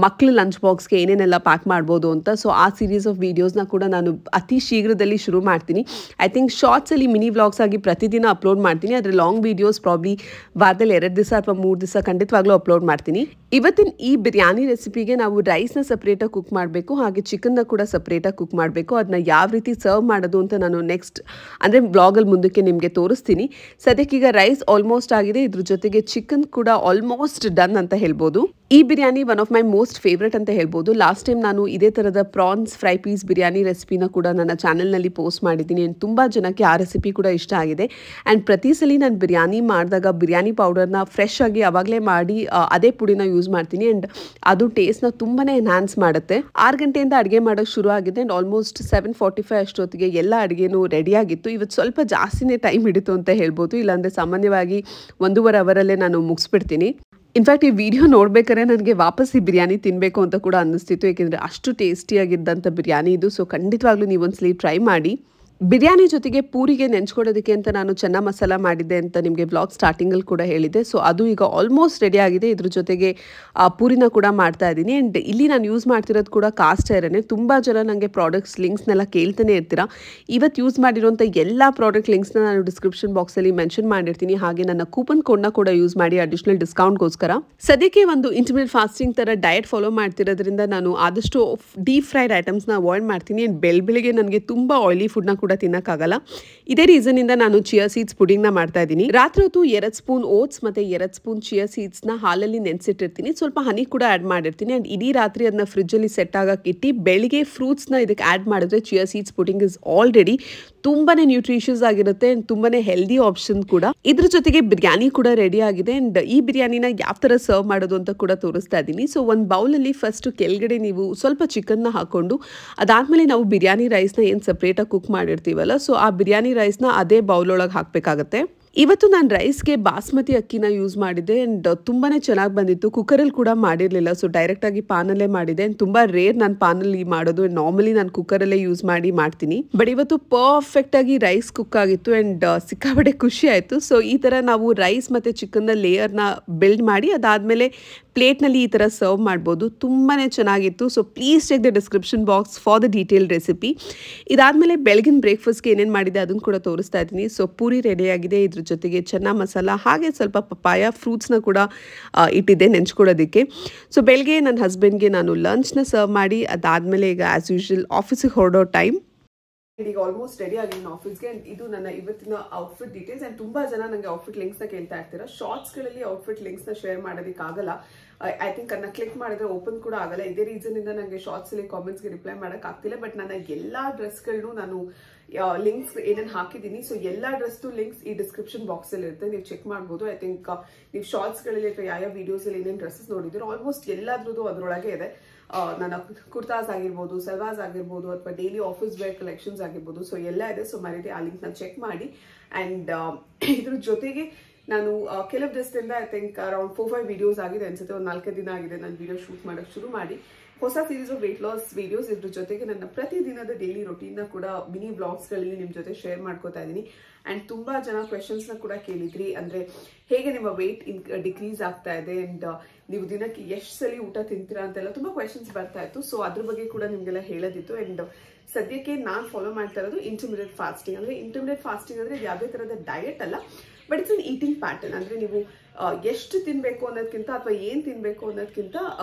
ಮಕ್ಕಳು ಲಂಚ್ ಬಾಕ್ಸ್ಗೆ ಏನೇನೆಲ್ಲ ಪ್ಯಾಕ್ ಮಾಡ್ಬೋದು ಅಂತ. ಸೊ ಆ ಸೀರೀಸ್ ಆಫ್ ವೀಡಿಯೋಸ್ನ ಕೂಡ ನಾನು ಅತಿ ಶೀಘ್ರದಲ್ಲಿ ಶುರು ಮಾಡ್ತೀನಿ. ಐ ಥಿಂಕ್ ಶಾರ್ಟ್ಸಲ್ಲಿ ಮಿನಿ ವ್ಲಾಗ್ಸ್ ಆಗಿ ಪ್ರತಿದಿನ ಅಪ್ಲೋಡ್ ಮಾಡ್ತೀನಿ. ಆದರೆ ಲಾಂಗ್ ವೀಡಿಯೋಸ್ ಪ್ರಾಬ್ಲಿ ವಾರದಲ್ಲಿ 2 ದಿವಸ ಅಥವಾ 3 ದಿವಸ ಖಂಡಿತವಾಗ್ಲೂ ಅಪ್ಲೋಡ್ ಮಾಡ್ತೀನಿ. ಇವತ್ತಿನ ಈ ಬಿರಿಯಾನಿ ರೆಸಿಪಿಗೆ ನಾವು ರೈಸ್ನ ಸಪ್ರೇಟಾಗಿ ಕುಕ್ ಮಾಡಬೇಕು, ಹಾಗೆ ಚಿಕನ್ನ ಕೂಡ ಸಪ್ರೇಟಾಗಿ ಕುಕ್ ಮಾಡಬೇಕು. ಅದನ್ನ ಯಾವ ರೀತಿ ಸರ್ವ್ ಮಾಡೋದು ಅಂತ ನಾನು ನೆಕ್ಸ್ಟ್ ಅಂದರೆ ವ್ಲಾಗಲ್ಲಿ ಮುಂದಕ್ಕೆ ನಿಮಗೆ ತೋರಿಸ್ತೀನಿ. ಸದ್ಯಕ್ಕೀಗ ರೈಸ್ ಆಲ್ಮೋಸ್ಟ್ ಆಗಿದೆ, ಇದ್ರ ಜೊತೆಗೆ ಚಿಕನ್ ಕೂಡ ಆಲ್ಮೋಸ್ಟ್ ಡನ್ ಅಂತ ಹೇಳ್ಬೋದು. ಈ biryani one of my most favourite ಅಂತ ಹೇಳ್ಬೋದು. ಲಾಸ್ಟ್ ಟೈಮ್ ನಾನು ಇದೇ ಥರದ ಪ್ರಾನ್ಸ್ ಫ್ರೈ ಪೀಸ್ ಬಿರಿಯಾನಿ ರೆಸಿಪಿನ ಕೂಡ ನನ್ನ ಚಾನಲ್ನಲ್ಲಿ ಪೋಸ್ಟ್ ಮಾಡಿದ್ದೀನಿ. ಆ್ಯಂಡ್ ತುಂಬ ಜನಕ್ಕೆ ಆ ರೆಸಿಪಿ ಕೂಡ ಇಷ್ಟ ಆಗಿದೆ. ಆ್ಯಂಡ್ ಪ್ರತಿ ಸಲ ನಾನು ಬಿರಿಯಾನಿ ಮಾಡಿದಾಗ ಬಿರಿಯಾನಿ ಪೌಡರ್ನ ಫ್ರೆಶ್ ಆಗಿ ಆವಾಗಲೇ ಮಾಡಿ ಅದೇ ಪುಡಿನ ಯೂಸ್ ಮಾಡ್ತೀನಿ. ಆ್ಯಂಡ್ ಅದು ಟೇಸ್ಟ್ನ ತುಂಬಾ ಎನ್ಹಾನ್ಸ್ ಮಾಡುತ್ತೆ. 6 ಗಂಟೆಯಿಂದ ಅಡುಗೆ ಮಾಡೋಕ್ಕೆ ಶುರು ಆಗಿದೆ. ಆ್ಯಂಡ್ ಆಲ್ಮೋಸ್ಟ್ 7:45 ಅಷ್ಟೊತ್ತಿಗೆ ಎಲ್ಲ ಅಡುಗೆನೂ ರೆಡಿಯಾಗಿತ್ತು. ಇವತ್ತು ಸ್ವಲ್ಪ ಜಾಸ್ತಿನೇ ಟೈಮ್ ಹಿಡಿತು ಅಂತ ಹೇಳ್ಬೋದು. ಇಲ್ಲಾಂದರೆ ಸಾಮಾನ್ಯವಾಗಿ 1.5 ಅವರಲ್ಲೇ ನಾನು ಮುಗಿಸ್ಬಿಡ್ತೀನಿ. ಇನ್ಫ್ಯಾಕ್ಟ್ ಈ ವಿಡಿಯೋ ನೋಡ್ಬೇಕಾದ್ರೆ ನನಗೆ ವಾಪಸ್ ಈ ಬಿರಿಯಾನಿ ತಿನ್ನಬೇಕು ಅಂತ ಕೂಡ ಅನ್ನಿಸ್ತಿತ್ತು, ಏಕೆಂದರೆ ಅಷ್ಟು ಟೇಸ್ಟಿಯಾಗಿದ್ದಂಥ ಬಿರಿಯಾನಿ ಇದು. ಸೊ ಖಂಡಿತವಾಗ್ಲೂ ನೀವೊಂದ್ಸಲಿ ಟ್ರೈ ಮಾಡಿ. ಬಿರಿಯಾನಿ ಜೊತೆಗೆ ಪೂರಿಗೆ ನೆಂಚ್ಕೊಡೋದಕ್ಕೆ ಅಂತ ನಾನು ಚೆನ್ನ ಮಸಾಲ ಮಾಡಿದ್ದೆ ಅಂತ ನಿಮಗೆ ವ್ಲಾಗ್ ಸ್ಟಾರ್ಟಿಂಗಲ್ಲಿ ಕೂಡ ಹೇಳಿದ್ದೆ. ಸೊ ಅದು ಈಗ ಆಲ್ಮೋಸ್ಟ್ ರೆಡಿ ಆಗಿದೆ. ಇದ್ರ ಜೊತೆಗೆ ಪೂರಿನ ಕೂಡ ಮಾಡ್ತಾ ಇದ್ದೀನಿ. ಆ್ಯಂಡ್ ಇಲ್ಲಿ ನಾನು ಯೂಸ್ ಮಾಡ್ತಿರೋದು ಕೂಡ ಕಾಸ್ಟ್ ಐರನ್ನೇ. ತುಂಬ ಜನ ನನಗೆ ಪ್ರಾಡಕ್ಟ್ಸ್ ಲಿಂಕ್ಸ್ನೆಲ್ಲ ಕೇಳ್ತಾನೆ ಇರ್ತೀರಾ. ಇವತ್ತು ಯೂಸ್ ಮಾಡಿರೋಂಥ ಎಲ್ಲ ಪ್ರಾಡಕ್ಟ್ ಲಿಂಕ್ಸ್ನ ನಾನು ಡಿಸ್ಕ್ರಿಪ್ಷನ್ ಬಾಕ್ಸಲ್ಲಿ ಮೆನ್ಷನ್ ಮಾಡಿರ್ತೀನಿ. ಹಾಗೆ ನನ್ನ ಕೂಪನ್ ಕೋಡ್ನ ಕೂಡ ಯೂಸ್ ಮಾಡಿ ಅಡಿಷನಲ್ ಡಿಸ್ಕೌಂಟ್ಗೋಸ್ಕರ. ಸದ್ಯಕ್ಕೆ ಒಂದು ಇಂಟರ್ಮಿಡಿಯೇಟ್ ಫಾಸ್ಟಿಂಗ್ ಥರ ಡಯಟ್ ಫಾಲೋ ಮಾಡ್ತಿರೋದ್ರಿಂದ ನಾನು ಆದಷ್ಟು ಡೀಪ್ ಫ್ರೈಡ್ ಐಟಮ್ಸ್ನ ಅವಾಯ್ಡ್ ಮಾಡ್ತೀನಿ. ಆ್ಯಂಡ್ ಬೆಳಗ್ಗೆ ನನಗೆ ತುಂಬ ಆಯಿಲಿ ಫುಡ್ನ ಕೂಡ ತಿನ್ನಕ್ಕಾಗಲ್ಲ. ಇದೇ ರೀಸನಿಂದ ನಾನು ಚಿಯಾ ಸೀಡ್ಸ್ ಪುಡಿಂಗ್ನ ಮಾಡ್ತಾ ಇದ್ದೀನಿ. ರಾತ್ರಿ ಹೊತ್ತು 2 ಸ್ಪೂನ್ ಓಟ್ಸ್ ಮತ್ತು 2 ಸ್ಪೂನ್ ಚಿಯಾ ಸೀಡ್ಸ್ನ ಹಾಲಲ್ಲಿ ನೆನೆಸಿಟ್ಟಿರ್ತೀನಿ. ಸ್ವಲ್ಪ ಹನಿ ಕೂಡ ಆ್ಯಡ್ ಮಾಡಿರ್ತೀನಿ. ಆ್ಯಂಡ್ ಇಡೀ ರಾತ್ರಿ ಅದನ್ನ ಫ್ರಿಜ್ಜಲ್ಲಿ ಸೆಟ್ ಆಗಕ್ಕೆ ಇಟ್ಟು ಬೆಳಿಗ್ಗೆ ಫ್ರೂಟ್ಸ್ನ ಇದಕ್ಕೆ ಆ್ಯಡ್ ಮಾಡಿದ್ರೆ chia seeds pudding is already ತುಂಬಾ ನ್ಯೂಟ್ರಿಷಿಯಸ್ ಆಗಿರುತ್ತೆ ಆ್ಯಂಡ್ ತುಂಬಾ ಹೆಲ್ದಿ ಆಪ್ಷನ್ ಕೂಡ. ಇದ್ರ ಜೊತೆಗೆ ಬಿರಿಯಾನಿ ಕೂಡ ರೆಡಿ ಆಗಿದೆ. ಆ್ಯಂಡ್ ಈ ಬಿರಿಯಾನಿನ ಯಾವ ಥರ ಸರ್ವ್ ಮಾಡೋದು ಅಂತ ಕೂಡ ತೋರಿಸ್ತಾ ಇದ್ದೀನಿ. ಸೊ ಒಂದು ಬೌಲಲ್ಲಿ ಫಸ್ಟ್ ಕೆಳಗಡೆ ನೀವು ಸ್ವಲ್ಪ ಚಿಕನ್ನ ಹಾಕೊಂಡು ಅದಾದಮೇಲೆ ನಾವು ಬಿರಿಯಾನಿ ರೈಸ್ನ ಏನು ಸಪ್ರೇಟಾಗಿ ಕುಕ್ ಮಾಡಿರ್ತೀವಲ್ಲ, ಸೊ ಆ ಬಿರಿಯಾನಿ ರೈಸ್ನ ಅದೇ ಬೌಲೊಳಗೆ ಹಾಕಬೇಕಾಗತ್ತೆ. ಇವತ್ತು ನಾನು ರೈಸ್ಗೆ ಬಾಸ್ಮತಿ ಅಕ್ಕಿನ ಯೂಸ್ ಮಾಡಿದ್ದೆ. ಆ್ಯಂಡ್ ತುಂಬಾ ಚೆನ್ನಾಗಿ ಬಂದಿತ್ತು. ಕುಕ್ಕರಲ್ಲಿ ಕೂಡ ಮಾಡಿರಲಿಲ್ಲ, ಸೊ ಡೈರೆಕ್ಟಾಗಿ ಪಾನಲ್ಲೇ ಮಾಡಿದೆ. ಆ್ಯಂಡ್ ತುಂಬ ರೇರ್ ನಾನು ಪಾನಲ್ಲಿ ಮಾಡೋದು. ನಾರ್ಮಲಿ ನಾನು ಕುಕ್ಕರಲ್ಲೇ ಯೂಸ್ ಮಾಡ್ತೀನಿ. ಬಟ್ ಇವತ್ತು ಪರ್ಫೆಕ್ಟಾಗಿ ರೈಸ್ ಕುಕ್ ಆಗಿತ್ತು. ಆ್ಯಂಡ್ ಸಿಕ್ಕಾಪಟ್ಟೆ ಖುಷಿ ಆಯಿತು. ಸೊ ಈ ಥರ ನಾವು ರೈಸ್ ಮತ್ತು ಚಿಕನ್ನ ಲೇಯರ್ನ ಬಿಲ್ಡ್ ಮಾಡಿ ಅದಾದಮೇಲೆ ಪ್ಲೇಟ್ನಲ್ಲಿ ಈ ಥರ ಸರ್ವ್ ಮಾಡ್ಬೋದು. ತುಂಬಾ ಚೆನ್ನಾಗಿತ್ತು. So please check the description box for the detail recipe. ಇದಾದಮೇಲೆ ಬೆಳಗಿನ ಬ್ರೇಕ್ಫಾಸ್ಟ್ಗೆ ಏನೇನು ಮಾಡಿದೆ ಅದನ್ನು ಕೂಡ ತೋರಿಸ್ತಾ ಇದ್ದೀನಿ. ಸೊ ಪೂರಿ ರೆಡಿಯಾಗಿದೆ. ಇದ್ರ ಜೊತೆಗೆ ಚೆನ್ನ ಮಸಾಲ ಹಾಗೆ ಸ್ವಲ್ಪ ಪಪಾಯ ಫ್ರೂಟ್ಸ್ನ ಕೂಡ ಇಟ್ಟಿದ್ದೆ ನೆಂಚ್ಕೊಳ್ಳೋದಕ್ಕೆ. ಸೊ ಬೆಳಗ್ಗೆ ನನ್ನ ಹಸ್ಬೆಂಡ್ಗೆ ನಾನು ಲಂಚ್ನ ಸರ್ವ್ ಮಾಡಿ ಅದಾದಮೇಲೆ ಈಗ ಆ್ಯಸ್ ಯೂಶುವಲ್ ಆಫೀಸಿಗೆ ಹೊರಡೋ ಟೈಮ್. ಈಗ ಆಲ್ಮೋಸ್ಟ್ ರೆಡಿ ಆಗಿದ್ದೀನಿ ಆಫೀಸ್ಗೆ. ಆ್ಯಂಡ್ ಇದು ನನ್ನ ಇವತ್ತಿನ ಔಟ್ಫಿಟ್ ಡೀಟೇಲ್ಸ್. ಆ್ಯಂಡ್ ತುಂಬ ಜನ ನನಗೆ ಔಟ್ಫಿಟ್ ಲಿಂಕ್ಸ್ನ ಕೇಳ್ತಾ ಇರ್ತೀರಾ. ಶಾರ್ಟ್ಸ್ಗಳಲ್ಲಿ ಔಟ್ಫಿಟ್ ಲಿಂಕ್ಸ್ನ ಶೇರ್ ಮಾಡೋದಕ್ಕಾಗಲ್ಲ. ಐ ಥಿಂಕ್ ಅದನ್ನ ಕ್ಲಿಕ್ ಮಾಡಿದ್ರೆ ಓಪನ್ ಕೂಡ ಆಗಲ್ಲ. ಇದೇ ರೀಸನಿಂದ ನನಗೆ ಶಾರ್ಟ್ಸಲ್ಲಿ ಕಾಮೆಂಟ್ಸ್ಗೆ ರಿಪ್ಲೈ ಮಾಡೋಕ್ಕಾಗ್ತಿಲ್ಲ. ಬಟ್ ನನ್ನ ಎಲ್ಲ ಡ್ರೆಸ್ಗಳನ್ನು ನಾನು ಲಿಂಕ್ಸ್ ಏನೇನು ಹಾಕಿದ್ದೀನಿ, ಸೊ ಎಲ್ಲ ಡ್ರೆಸ್ದು ಲಿಂಕ್ಸ್ ಈ ಡಿಸ್ಕ್ರಿಪ್ಷನ್ ಬಾಕ್ಸಲ್ಲಿ ಇರುತ್ತೆ, ನೀವು ಚೆಕ್ ಮಾಡ್ಬೋದು. ಐ ಥಿಂಕ್ ನೀವು ಶಾರ್ಟ್ಸ್ಗಳಲ್ಲಿ ಅಥವಾ ಯಾವ ವಿಡಿಯೋಸಲ್ಲಿ ಏನೇನು ಡ್ರೆಸ್ಸಸ್ ನೋಡಿದ್ರು ಆಲ್ಮೋಸ್ಟ್ ಎಲ್ಲದ್ರದ್ದು ಅದರೊಳಗೆ ಇದೆ. ನನ್ನ ಕುರ್ತಾಸ್ ಆಗಿರ್ಬೋದು, ಸಲ್ವಾಸ್ ಆಗಿರ್ಬೋದು, ಅಥವಾ ಡೈಲಿ ಆಫೀಸ್ ವೇರ್ ಕಲೆಕ್ಷನ್ಸ್ ಆಗಿರ್ಬೋದು, ಸೊ ಎಲ್ಲ ಇದೆ. ಸೊ ಮರೀತಿ ಆ ಲಿಂಕ್ನ ಚೆಕ್ ಮಾಡಿ. ಆ್ಯಂಡ್ ಇದ್ರ ಜೊತೆಗೆ ನಾನು ಕೆಲವು ದಿವಸದಿಂದ ಐ ಥಿಂಕ್ ಅರೌಂಡ್ 4-5 ವಿಡಿಯೋಸ್ ಆಗಿದೆ ಅನ್ಸುತ್ತೆ, ಒಂದು 4 ದಿನ ಆಗಿದೆ ನಾನು ವಿಡಿಯೋ ಶೂಟ್ ಮಾಡೋಕ್ಕೆ ಶುರು ಮಾಡಿ. ಹೊಸ series of weight loss videos, ಇದ್ರ ಜೊತೆಗೆ ನನ್ನ ಪ್ರತಿದಿನದ ಡೈಲಿ ರೊಟೀನ್ನ ಕೂಡ ಮಿನಿ ವ್ಲಾಗ್ಸ್ಗಳಲ್ಲಿ ನಿಮ್ಮ ಜೊತೆ ಶೇರ್ ಮಾಡ್ಕೋತಾ ಇದ್ದೀನಿ. ಆ್ಯಂಡ್ ತುಂಬ ಜನ ಕ್ವೆಶನ್ಸ್ನ ಕೂಡ ಕೇಳಿದ್ರಿ, ಅಂದರೆ ಹೇಗೆ ನಿಮ್ಮ ವೆಯ್ಟ್ ಡಿಕ್ರೀಸ್ ಆಗ್ತಾ ಇದೆ ಆ್ಯಂಡ್ ನೀವು ದಿನಕ್ಕೆ ಎಷ್ಟು ಸಲ ಊಟ ತಿಂತೀರಾ ಅಂತೆಲ್ಲ ತುಂಬ ಕ್ವೆಶನ್ಸ್ ಬರ್ತಾ ಇತ್ತು. ಸೊ ಅದ್ರ ಬಗ್ಗೆ ಕೂಡ ನಿಮಗೆಲ್ಲ ಹೇಳೋದಿತ್ತು. ಆ್ಯಂಡ್ ಸದ್ಯಕ್ಕೆ ನಾನು ಫಾಲೋ ಮಾಡ್ತಾ ಇರೋದು ಇಂಟರ್ಮಿಡಿಯೇಟ್ ಫಾಸ್ಟಿಂಗ್. ಅಂದರೆ ಇಂಟರ್ಮಿಡಿಯೇಟ್ ಫಾಸ್ಟಿಂಗ್ ಅಂದರೆ ಯಾವುದೇ ಥರದ ಡಯಟ್ ಅಲ್ಲ, but it's an eating pattern. ಅಂದರೆ ನೀವು ಎಷ್ಟು ತಿನ್ನಬೇಕು ಅನ್ನೋದಕ್ಕಿಂತ ಅಥವಾ ಏನು ತಿನ್ನಬೇಕು ಅನ್ನೋದಕ್ಕಿಂತ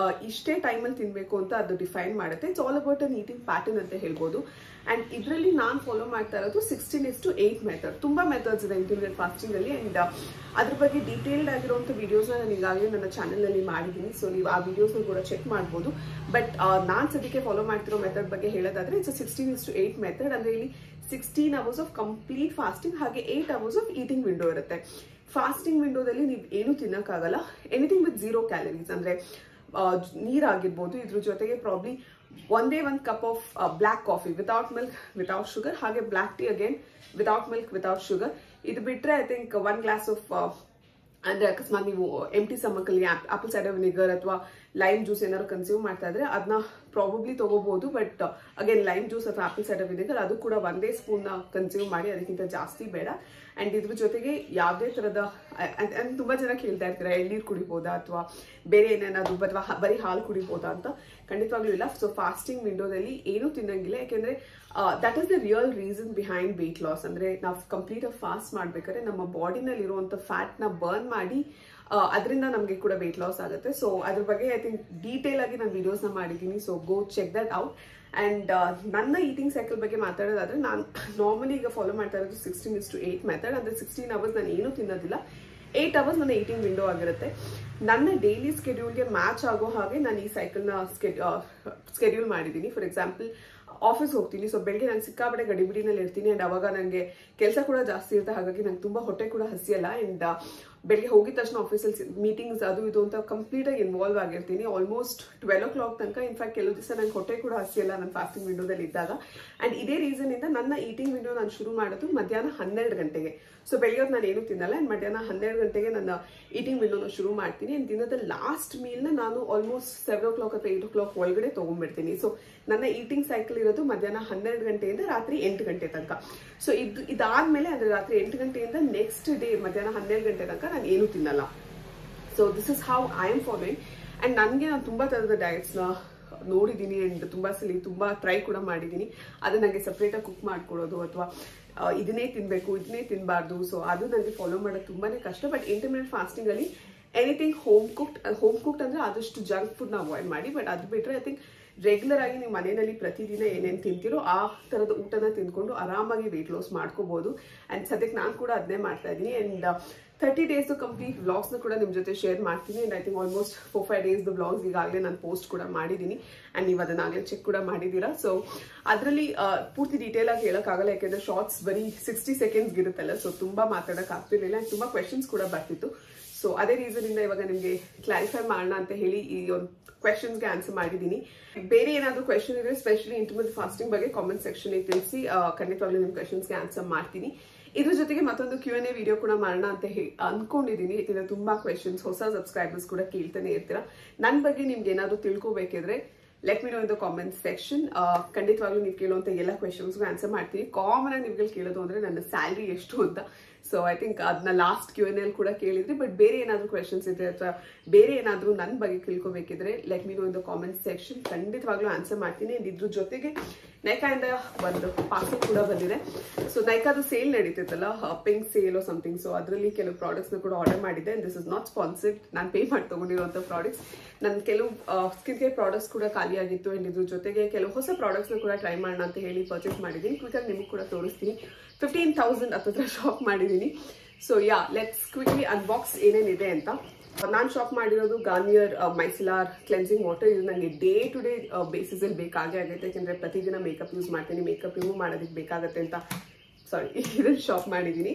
ಇಷ್ಟೇ ಟೈಮಲ್ಲಿ ತಿನ್ನಬೇಕು ಅಂತ ಅದು ಡಿಫೈನ್ ಮಾಡುತ್ತೆ. It's all about an eating pattern ಅಂತ ಹೇಳ್ಬೋದು. ಆ್ಯಂಡ್ ಇದರಲ್ಲಿ ನಾನು ಫಾಲೋ ಮಾಡ್ತಾ ಇರೋದು 16:8 ಮೆಥಡ್. ತುಂಬ ಮೆಥಡ್ಸ್ ಇದೆ ಇಂಟರ್ಮಿಡಿಯೇಟ್ ಫಾಸ್ಟಿಂಗಲ್ಲಿ. ಆ್ಯಂಡ್ ಅದ್ರ ಬಗ್ಗೆ ಡೀಟೇಲ್ಡ್ ಆಗಿರುವಂಥ ವೀಡಿಯೋಸ್ನ ನಾನು ಈಗಾಗಲೇ ನನ್ನ ಚಾನಲ್ನಲ್ಲಿ ಮಾಡಿದ್ದೀನಿ. ಸೊ ನೀವು ಆ ವಿಡಿಯೋಸ್ನ ಕೂಡ ಚೆಕ್ ಮಾಡ್ಬೋದು. ಬಟ್ ನಾನು ಸದ್ಯಕ್ಕೆ ಫಾಲೋ ಮಾಡ್ತಿರೋ ಮೆಥಡ್ ಬಗ್ಗೆ ಹೇಳೋದಾದ್ರೆ ಇಟ್ಸ್ 16:8 ಮೆಥಡ್. ಅಂದರೆ ಇಲ್ಲಿ 16 hours ಆಫ್ ಕಂಪ್ಲೀಟ್ ಫಾಸ್ಟಿಂಗ್ ಹಾಗೆ 8 hours ಆಫ್ ಈಟಿಂಗ್ ವಿಂಡೋ ಇರುತ್ತೆ. ಫಾಸ್ಟಿಂಗ್ ವಿಂಡೋದಲ್ಲಿ ನೀವು ಏನು ತಿನ್ನೋಕ್ಕಾಗಲ್ಲ. ಎನಿಥಿಂಗ್ ವಿತ್ 0 ಕ್ಯಾಲರೀಸ್, ಅಂದರೆ ನೀರಾಗಿರ್ಬೋದು, ಇದ್ರ ಜೊತೆಗೆ ಪ್ರಾಬ್ಲಿ ಒಂದೇ ಒಂದು cup of black coffee without milk without sugar, ಹಾಗೆ black tea again without milk without sugar. ಇದು ಬಿಟ್ಟರೆ ಐ ಥಿಂಕ್ 1 ಗ್ಲಾಸ್ ಆಫ್ ಅಂದರೆ ಅಕಸ್ಮಾತ್ ನೀವು ಎಂಟಿ ಸ್ಟಮಕಲ್ಲಿ ಆಪಲ್ ಸೈಡರ್ ವಿನಿಗರ್ ಅಥವಾ ಲೈಮ್ ಜ್ಯೂಸ್ ಏನಾದ್ರು ಕನ್ಸ್ಯೂಮ್ ಮಾಡ್ತಾ ಇದ್ರೆ ಅದನ್ನ ಪ್ರಾಬಬ್ಲಿ ತಗೋಬಹುದು. ಬಟ್ ಅಗೇನ್ ಲೈಮ್ ಜ್ಯೂಸ್ ಅಥವಾ ಆಪಲ್ ಸೈಡರ್ ವಿನಿಗರ್ ಅದು ಕೂಡ 1 ಸ್ಪೂನ್ ಕನ್ಸ್ಯೂಮ್ ಮಾಡಿ, ಅದಕ್ಕಿಂತ ಜಾಸ್ತಿ ಬೇಡ. ಆ್ಯಂಡ್ ಇದ್ರ ಜೊತೆಗೆ ಯಾವುದೇ ಥರದ ತುಂಬ ಜನ ಕೇಳ್ತಾ ಇರ್ತಾರೆ ಎಳ್ನೀರು ಕುಡಿಬೋದಾ ಅಥವಾ ಬೇರೆ ಏನೇನಾದ್ರು ಅಥವಾ ಬರೀ ಹಾಲು ಕುಡಿಬೋದಾ ಅಂತ. ಖಂಡಿತವಾಗ್ಲೂ ಇಲ್ಲ. ಸೊ ಫಾಸ್ಟಿಂಗ್ ವಿಂಡೋದಲ್ಲಿ ಏನೂ ತಿನ್ನಂಗಿಲ್ಲ, ಯಾಕೆಂದರೆ that is the real reason behind weight loss. ಅಂದರೆ ನಾವು ಕಂಪ್ಲೀಟಾಗಿ ಫಾಸ್ಟ್ ಮಾಡ್ಬೇಕಾದ್ರೆ ನಮ್ಮ ಬಾಡಿನಲ್ಲಿ ಇರುವಂಥ ಫ್ಯಾಟ್ನ ಬರ್ನ್ ಮಾಡಿ ಅದರಿಂದ ನಮಗೆ ಕೂಡ ವೆಯ್ಟ್ ಲಾಸ್ ಆಗುತ್ತೆ. ಸೊ ಅದ್ರ ಬಗ್ಗೆ ಐ ಥಿಂಕ್ ಡೀಟೇಲ್ ಆಗಿ ನಾನು ವಿಡಿಯೋಸ್ನ ಮಾಡಿದ್ದೀನಿ. So go check that out. And ನನ್ನ ಈಟಿಂಗ್ ಸೈಕಲ್ ಬಗ್ಗೆ ಮಾತಾಡೋದಾದ್ರೆ ನಾನು ನಾರ್ಮಲಿ ಈಗ ಫಾಲೋ ಮಾಡ್ತಾ ಇರೋದು 16:8 ಮೆಥಡ್. ಅಂದರೆ 16 hours ನಾನು ಏನೂ ತಿನ್ನೋದಿಲ್ಲ, 8 hours ನನ್ನ ಈಟಿಂಗ್ ವಿಂಡೋ ಆಗಿರುತ್ತೆ. ನನ್ನ ಡೈಲಿ ಸ್ಕೆಡ್ಯೂಲ್ಗೆ ಮ್ಯಾಚ್ ಆಗೋ ಹಾಗೆ ನಾನು ಈ ಸೈಕಲ್ನ ಸ್ಕೆಡ್ಯೂಲ್ ಮಾಡಿದ್ದೀನಿ. ಫಾರ್ ಎಕ್ಸಾಂಪಲ್ ಆಫೀಸ್ ಹೋಗ್ತೀನಿ, ಸೊ ಬೆಳಗ್ಗೆ ನಾನು ಸಿಕ್ಕಾಪಟ್ಟೆ ಗಡಿಬಿಡಿನಲ್ಲಿ ಇರ್ತೀನಿ. ಆ್ಯಂಡ್ ಅವಾಗ ನನಗೆ ಕೆಲಸ ಕೂಡ ಜಾಸ್ತಿ ಇರುತ್ತೆ, ಹಾಗಾಗಿ ನಂಗೆ ತುಂಬ ಹೊಟ್ಟೆ ಕೂಡ ಹಸಿಯಲ್ಲ. ಆ್ಯಂಡ್ ಬೆಳಗ್ಗೆ ಹೋಗಿದ ತಕ್ಷಣ ಆಫೀಸಲ್ಲಿ ಮೀಟಿಂಗ್ಸ್ ಅದು ಇದು ಅಂತ ಕಂಪ್ಲೀಟಾಗಿ ಇನ್ವಾಲ್ವ್ ಆಗಿರ್ತೀನಿ ಆಲ್ಮೋಸ್ಟ್ 12 o'clock ತನಕ. ಇನ್ಫ್ಯಾಕ್ಟ್ ಕೆಲವು ದಿವಸ ನಂಗೆ ಹೊಟ್ಟೆ ಕೂಡ ಹಸಿಯಲ್ಲ ನನ್ನ ಫಾಸ್ಟಿಂಗ್ ವಿಂಡೋದಲ್ಲಿ ಇದ್ದಾಗ. ಆ್ಯಂಡ್ ಇದೇ ರೀಸನಿಂದ ನನ್ನ ಈಟಿಂಗ್ ವಿಂಡೋ ನಾನು ಶುರು ಮಾಡೋದು ಮಧ್ಯಾಹ್ನ 12 ಗಂಟೆಗೆ. ಸೊ ಬೆಳಗ್ಗೆ ನಾನು ಏನೂ ತಿನ್ನಲ್ಲ, ಆ್ಯಂಡ್ ಮಧ್ಯಾಹ್ನ 12 ಗಂಟೆಗೆ ನನ್ನ ಈಟಿಂಗ್ ವಿಂಡೋನ ಶುರು ಮಾಡ್ತೀನಿ. ಆ್ಯಂಡ್ ದಿನದ ಲಾಸ್ಟ್ ಮೀಲ್ನ ನಾನು ಆಲ್ಮೋಸ್ಟ್ 7 o'clock ಅಥವಾ 8 o'clock ಒಳಗಡೆ ತೊಗೊಂಡ್ಬಿಡ್ತೀನಿ. ಸೊ ನನ್ನ ಈಟಿಂಗ್ ಸೈಕಲ್ ಇರೋದು ಮಧ್ಯಾಹ್ನ 12 ಗಂಟೆಯಿಂದ ರಾತ್ರಿ 8 ಗಂಟೆ ತನಕ. ಸೊ ಇದಾದ್ಮೇಲೆ ಅಂದರೆ ರಾತ್ರಿ 8 ಗಂಟೆಯಿಂದ ನೆಕ್ಸ್ಟ್ ಡೇ ಮಧ್ಯಾಹ್ನ 12 ಗಂಟೆ ತನಕ ನಾನು ಏನೂ ತಿನ್ನಲ್ಲ. So this is how I am following. And ನನಗೆ ನಾನು ತುಂಬ ಥರದ ಡಯಟ್ಸ್ನ ನೋಡಿದ್ದೀನಿ ಆ್ಯಂಡ್ ತುಂಬ ಸಲ ತುಂಬ ಟ್ರೈ ಕೂಡ ಮಾಡಿದ್ದೀನಿ. ಅದು ನನಗೆ ಸಪ್ರೇಟಾಗಿ ಕುಕ್ ಮಾಡ್ಕೊಡೋದು ಅಥವಾ ಇದನ್ನೇ ತಿನ್ನಬೇಕು ಇದನ್ನೇ ತಿನ್ನಬಾರ್ದು, ಸೊ ಅದು ನನಗೆ ಫಾಲೋ ಮಾಡೋದು ತುಂಬಾ ಕಷ್ಟ. ಬಟ್ ಇಂಟರ್ಮಿಡಿಯೇಟ್ ಫಾಸ್ಟಿಂಗಲ್ಲಿ ಎನಿಥಿಂಗ್ ಹೋಮ್ ಕುಕ್ಡ್ ಅಂದರೆ ಆದಷ್ಟು ಜಂಕ್ ಫುಡ್ನ ಅವಾಯ್ಡ್ ಮಾಡಿ. ಬಟ್ ಅದು ಬಿಟ್ಟರೆ ಐ ಥಿಂಕ್ ರೆಗ್ಯುಲರ್ ಆಗಿ ನೀವು ಮನೆಯಲ್ಲಿ ಪ್ರತಿದಿನ ಏನೇನು ತಿಂತೀರೋ ಆ ಥರದ ಊಟನ ತಿಂದ್ಕೊಂಡು ಆರಾಮಾಗಿ ವೆಯ್ಟ್ ಲಾಸ್ ಮಾಡ್ಕೋಬಹುದು. ಆ್ಯಂಡ್ ಸದ್ಯಕ್ಕೆ ನಾನು ಕೂಡ ಅದನ್ನೇ ಮಾಡ್ತಾ ಇದ್ದೀನಿ. ಆ್ಯಂಡ್ 30 days ಕಂಪ್ಲೀಟ್ ವ್ಲಾಗ್ಸ್ನ ಕೂಡ ನಿಮ್ಮ ಜೊತೆ ಶೇರ್ ಮಾಡ್ತೀನಿ. And I think almost 4-5 days vlogs ಈಗಾಗಲೇ ನಾನು ಪೋಸ್ಟ್ ಕೂಡ ಮಾಡಿದ್ದೀನಿ. ಆ್ಯಂಡ್ ನೀವು ಅದನ್ನಾಗಲೇ ಚೆಕ್ ಕೂಡ ಮಾಡಿದ್ದೀರಾ. ಸೊ ಅದರಲ್ಲಿ ಪೂರ್ತಿ ಡೀಟೇಲ್ ಆಗಿ ಹೇಳೋಕ್ಕಾಗಲ್ಲ, ಯಾಕೆಂದರೆ ಶಾರ್ಟ್ಸ್ ಬರೀ 60 seconds ಇರುತ್ತಲ್ಲ. ಸೊ ತುಂಬ ಮಾತಾಡೋಕ್ಕಾಗ್ತಿರ್ಲಿಲ್ಲ ಆ್ಯಂಡ್ ತುಂಬ ಕ್ವೆಶನ್ಸ್ ಕೂಡ ಬರ್ತಿತ್ತು. ಸೊ ಅದೇ ರೀಸನಿಂದ ಇವಾಗ ನಿಮಗೆ ಕ್ಲಾರಿಫೈ ಮಾಡೋಣ ಅಂತ ಹೇಳಿ ಈ ಒಂದು ಕ್ವೆಶನ್ಸ್ಗೆ ಆನ್ಸರ್ ಮಾಡಿದ್ದೀನಿ. ಬೇರೆ ಏನಾದರೂ ಕ್ವೆಶನ್ ಇದ್ರೆ ಸ್ಪೆಷಲಿ ಇಂಟರ್ಮಿಡಿಯೇಟ್ ಫಾಸ್ಟಿಂಗ್ ಬಗ್ಗೆ ಕಾಮೆಂಟ್ ಸೆಕ್ಷನ್ಗೆ ತಿಳಿಸಿ, ಖಂಡಿತವಾಗ್ಲೂ ನಿಮ್ಮ ಕ್ವೆಶನ್ಸ್ಗೆ ಆನ್ಸರ್ ಮಾಡ್ತೀನಿ. ಇದ್ರ ಜೊತೆಗೆ ಮತ್ತೊಂದು Q&A ವಿಡಿಯೋ ಕೂಡ ಮಾಡೋಣ ಅಂತ ಅನ್ಕೊಂಡಿದ್ದೀನಿ. ಯಾಕೆಂದರೆ ತುಂಬ ಕ್ವೆಶನ್ಸ್ ಹೊಸ ಸಬ್ಸ್ಕ್ರೈಬರ್ಸ್ ಕೂಡ ಕೇಳ್ತಾನೆ ಇರ್ತೀರಾ. ನನ್ನ ಬಗ್ಗೆ ನಿಮ್ಗೆ ಏನಾದರೂ ತಿಳ್ಕೊಬೇಕಿದ್ರೆ let me know in the comment section. ಖಂಡಿತವಾಗ್ಲೂ ನೀವು ಕೇಳುವಂಥ ಎಲ್ಲ ಕ್ವೆಶನ್ಸ್ಗೂ ಆನ್ಸರ್ ಮಾಡ್ತೀನಿ. ಕಾಮನ್ ಆಗಿ ನಿಮ್ಗೆ ಕೇಳೋದು ಅಂದರೆ ನನ್ನ ಸ್ಯಾಲ್ರಿ ಎಷ್ಟು ಅಂತ. ಸೊ ಐ ಥಿಂಕ್ ಅದನ್ನ ಲಾಸ್ಟ್ Q&A ಕೂಡ ಕೇಳಿದ್ರಿ. ಬಟ್ ಬೇರೆ ಏನಾದರೂ ಕ್ವೆಶನ್ಸ್ ಇದ್ರೆ ಅಥವಾ ಬೇರೆ ಏನಾದರೂ ನನ್ನ ಬಗ್ಗೆ ತಿಳ್ಕೊಬೇಕಿದ್ರೆ let me know in the comment section. ಖಂಡಿತವಾಗ್ಲೂ ಆನ್ಸರ್ ಮಾಡ್ತೀನಿ. ಆ್ಯಂಡ್ ಇದ್ರ ಜೊತೆಗೆ ನೈಕಾಯಿಂದ ಒಂದು ಪಾರ್ಸಲ್ ಕೂಡ ಬಂದಿದೆ. ಸೊ ನೈಕಾದು ಸೇಲ್ ನಡೀತಿತ್ತಲ್ಲ, pink sale or something. So ಅದರಲ್ಲಿ ಕೆಲವು ಪ್ರಾಡಕ್ಟ್ಸ್ನ ಕೂಡ ಆರ್ಡರ್ ಮಾಡಿದ್ದೆ. ದಿಸ್ ಇಸ್ ನಾಟ್ ಸ್ಪಾನ್ಸರ್ಡ್, ನಾನು ಪೇ ಮಾಡಿ ತೊಗೊಂಡಿರುವಂಥ ಪ್ರಾಡಕ್ಟ್ಸ್. ನನ್ನ ಕೆಲವು ಸ್ಕಿನ್ ಕೇರ್ ಪ್ರಾಡಕ್ಟ್ಸ್ ಕೂಡ ಖಾಲಿಯಾಗಿತ್ತು. ಆ್ಯಂಡ್ ಇದ್ರ ಜೊತೆಗೆ ಕೆಲವು ಹೊಸ ಪ್ರಾಡಕ್ಟ್ಸ್ನ ಕೂಡ ಟ್ರೈ ಮಾಡೋಣ ಅಂತ ಹೇಳಿ ಪರ್ಚೇಸ್ ಮಾಡಿದ್ದೀನಿ. ಕ್ವಿಕಾಗಿ ನಿಮಗೆ ಕೂಡ ತೋರಿಸ್ತೀನಿ. 15,000 ಹತ್ತಿರ ಶಾಪ್ ಮಾಡಿದ್ದೀನಿ. So yeah, let's quickly unbox ಏನೇನಿದೆ ಅಂತ. ನಾನು ಶಾಪ್ ಮಾಡಿರೋದು ಗಾರ್ನಿಯರ್ ಮೈಸಿಲಾರ್ ಕ್ಲೆನ್ಸಿಂಗ್ ವಾಟರ್. ಇದು ನನಗೆ ಡೇ ಟು ಡೇ ಬೇಸಿಸಲ್ಲಿ ಬೇಕಾಗೇ ಆಗುತ್ತೆ, ಯಾಕೆಂದರೆ ಪ್ರತಿದಿನ ಮೇಕಪ್ ಯೂಸ್ ಮಾಡ್ತೀನಿ. ಮೇಕಪ್ ರಿಮೂವ್ ಮಾಡೋದಕ್ಕೆ ಬೇಕಾಗತ್ತೆ ಅಂತ ಇದನ್ನು ಶಾಪ್ ಮಾಡಿದ್ದೀನಿ.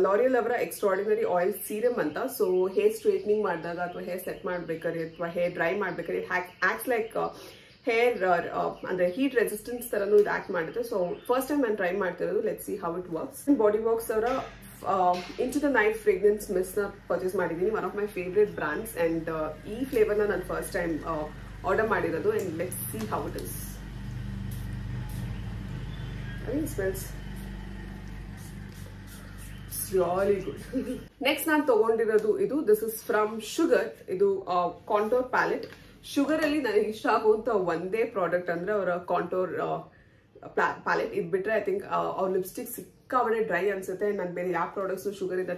ಲಾರಿಯಲ್ ಅವರ ಎಕ್ಸ್ಟ್ರಾರ್ಡಿನರಿ ಆಯಿಲ್ ಸೀರಮ್ ಅಂತ. ಸೊ ಹೇರ್ ಸ್ಟ್ರೈಟ್ನಿಂಗ್ ಮಾಡಿದಾಗ ಅಥವಾ ಹೇರ್ ಸೆಟ್ ಮಾಡ್ಬೇಕಾದ್ರೆ ಅಥವಾ ಹೇರ್ ಡ್ರೈ ಮಾಡ್ಬೇಕಾದ್ರೆ ಇಟ್ ಆಕ್ಟ್ಸ್ ಲೈಕ್ ಹೇರ್ ಅಂದರೆ ಹೀಟ್ ರೆಸಿಸ್ಟೆನ್ಸ್ ಥರನೂ ಇದು ಆಕ್ಟ್ ಮಾಡುತ್ತೆ. ಸೊ ಫಸ್ಟ್ ಟೈಮ್ ನಾನು ಟ್ರೈ ಮಾಡ್ತಿರೋದು. Let's see how it works. Body works ಅವರ into the night fragrance ಮಿಸ್ಟ್ನ purchase ಮಾಡಿದ್ದೀನಿ, one of my favourite brands. And ಈ ಫ್ಲೇವರ್ನ ನಾನು ಫಸ್ಟ್ ಟೈಮ್ ಆರ್ಡರ್ ಮಾಡಿರೋದು. And let's see how it is. I think smells really good. Next ನಾನು ತಗೊಂಡಿರೋದು ಇದು, ದಿಸ್ ಇಸ್ ಫ್ರಮ್ ಶುಗರ್. ಇದು ಕಾಂಟೋರ್ ಪ್ಯಾಲೆಟ್. ಶುಗರ್ ಅಲ್ಲಿ ನನಗೆ ಇಷ್ಟ ಆಗುವಂತ ಒಂದೇ ಪ್ರಾಡಕ್ಟ್ ಅಂದ್ರೆ ಅವರ ಕಾಂಟೋರ್ ಪ್ಯಾಲೆಟ್. ಇದು ಬಿಟ್ರೆ ಐ ಥಿಂಕ್ ಅವ್ರ ಲಿಪ್ಸ್ಟಿಕ್ ಸಿಕ್ಕಾಬಡೆ ಡ್ರೈ ಅನ್ಸುತ್ತೆ. ನಾನು ಬೇರೆ ಯಾವ ಪ್ರಾಡಕ್ಟ್ಸ್ ಶುಗರ್ ಇಂದ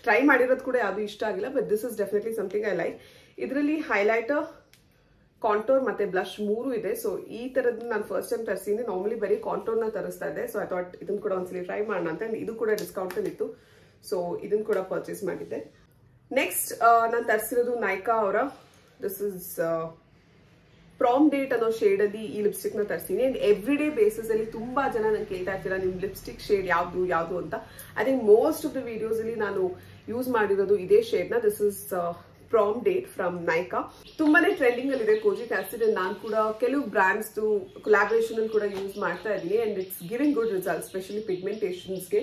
ಟ್ರೈ ಮಾಡಿರೋದು ಕೂಡ ಯಾವುದು ಇಷ್ಟ ಆಗಿಲ್ಲ. But this is definitely something I like. ಇದರಲ್ಲಿ ಹೈಲೈಟರ್, ಕಾಂಟೋರ್ ಮತ್ತೆ ಬ್ಲಶ್ ಮೂರು ಇದೆ. ಸೊ ಈ ತರದ್ ನಾನು ಫಸ್ಟ್ ಟೈಮ್ ತರಿಸಿದ್ದೀನಿ. ನಾರ್ಮಲಿ ಬರೀ ಕಾಂಟೋರ್ನ ತರಿಸ್ತಾ ಇದ್ದೆ. ಸೊ ಐ ಥಾಟ್ ಇದನ್ನ ಕೂಡ ಒಂದ್ಸಲಿ ಟ್ರೈ ಮಾಡೋಣ ಅಂತ. ಇದು ಕೂಡ ಡಿಸ್ಕೌಂಟ್ ಅಲ್ಲಿ ಇತ್ತು. ಸೊ ಇದನ್ನ ಕೂಡ ಪರ್ಚೇಸ್ ಮಾಡಿದ್ದೆ. ನೆಕ್ಸ್ಟ್ ನಾನು ತರಿಸಿರೋದು ನೈಕಾ ಅವರ ದಿಸ್ ಇಸ್ ಪ್ರಾಮ್ ಡೇಟ್ ಅನ್ನೋ ಶೇಡ್ ಅಲ್ಲಿ ಈ ಲಿಪ್ಸ್ಟಿಕ್ ನ ತರಿಸ್ತೀನಿ. ಅಂಡ್ ಎವ್ರಿ ಡೇ ಬೇಸಿಸ್ ಅಲ್ಲಿ ತುಂಬಾ ಜನ ನಂಗೆ ಕೇಳ್ತಾ ಇರ್ತೀರಾ ನಿಮ್ ಲಿಪ್ಸ್ಟಿಕ್ ಶೇಡ್ ಯಾವ್ದು ಅಂತ. I think most of the videos ಅಲ್ಲಿ ನಾನು ಯೂಸ್ ಮಾಡಿರೋದು ಇದೇ ಶೇಡ್ ನ. This is prom date from Nykaa. ತುಂಬಾನೇ ಟ್ರೆಂಡಿಂಗ್ ಅಲ್ಲಿ ಇದೆ ಕೋಜಿಕ್ ಆಸಿಡ್. ನಾನು ಕೂಡ ಕೆಲವು ಬ್ರಾಂಡ್ಸ್ ಕೊಲಾಬರೇಷನ್ ಅಲ್ಲಿ ಕೂಡ ಯೂಸ್ ಮಾಡ್ತಾ ಇದ್ದೀನಿ. And it's giving good result, specially ಪಿಗ್ಮೆಂಟೇಷನ್ಸ್ಗೆ.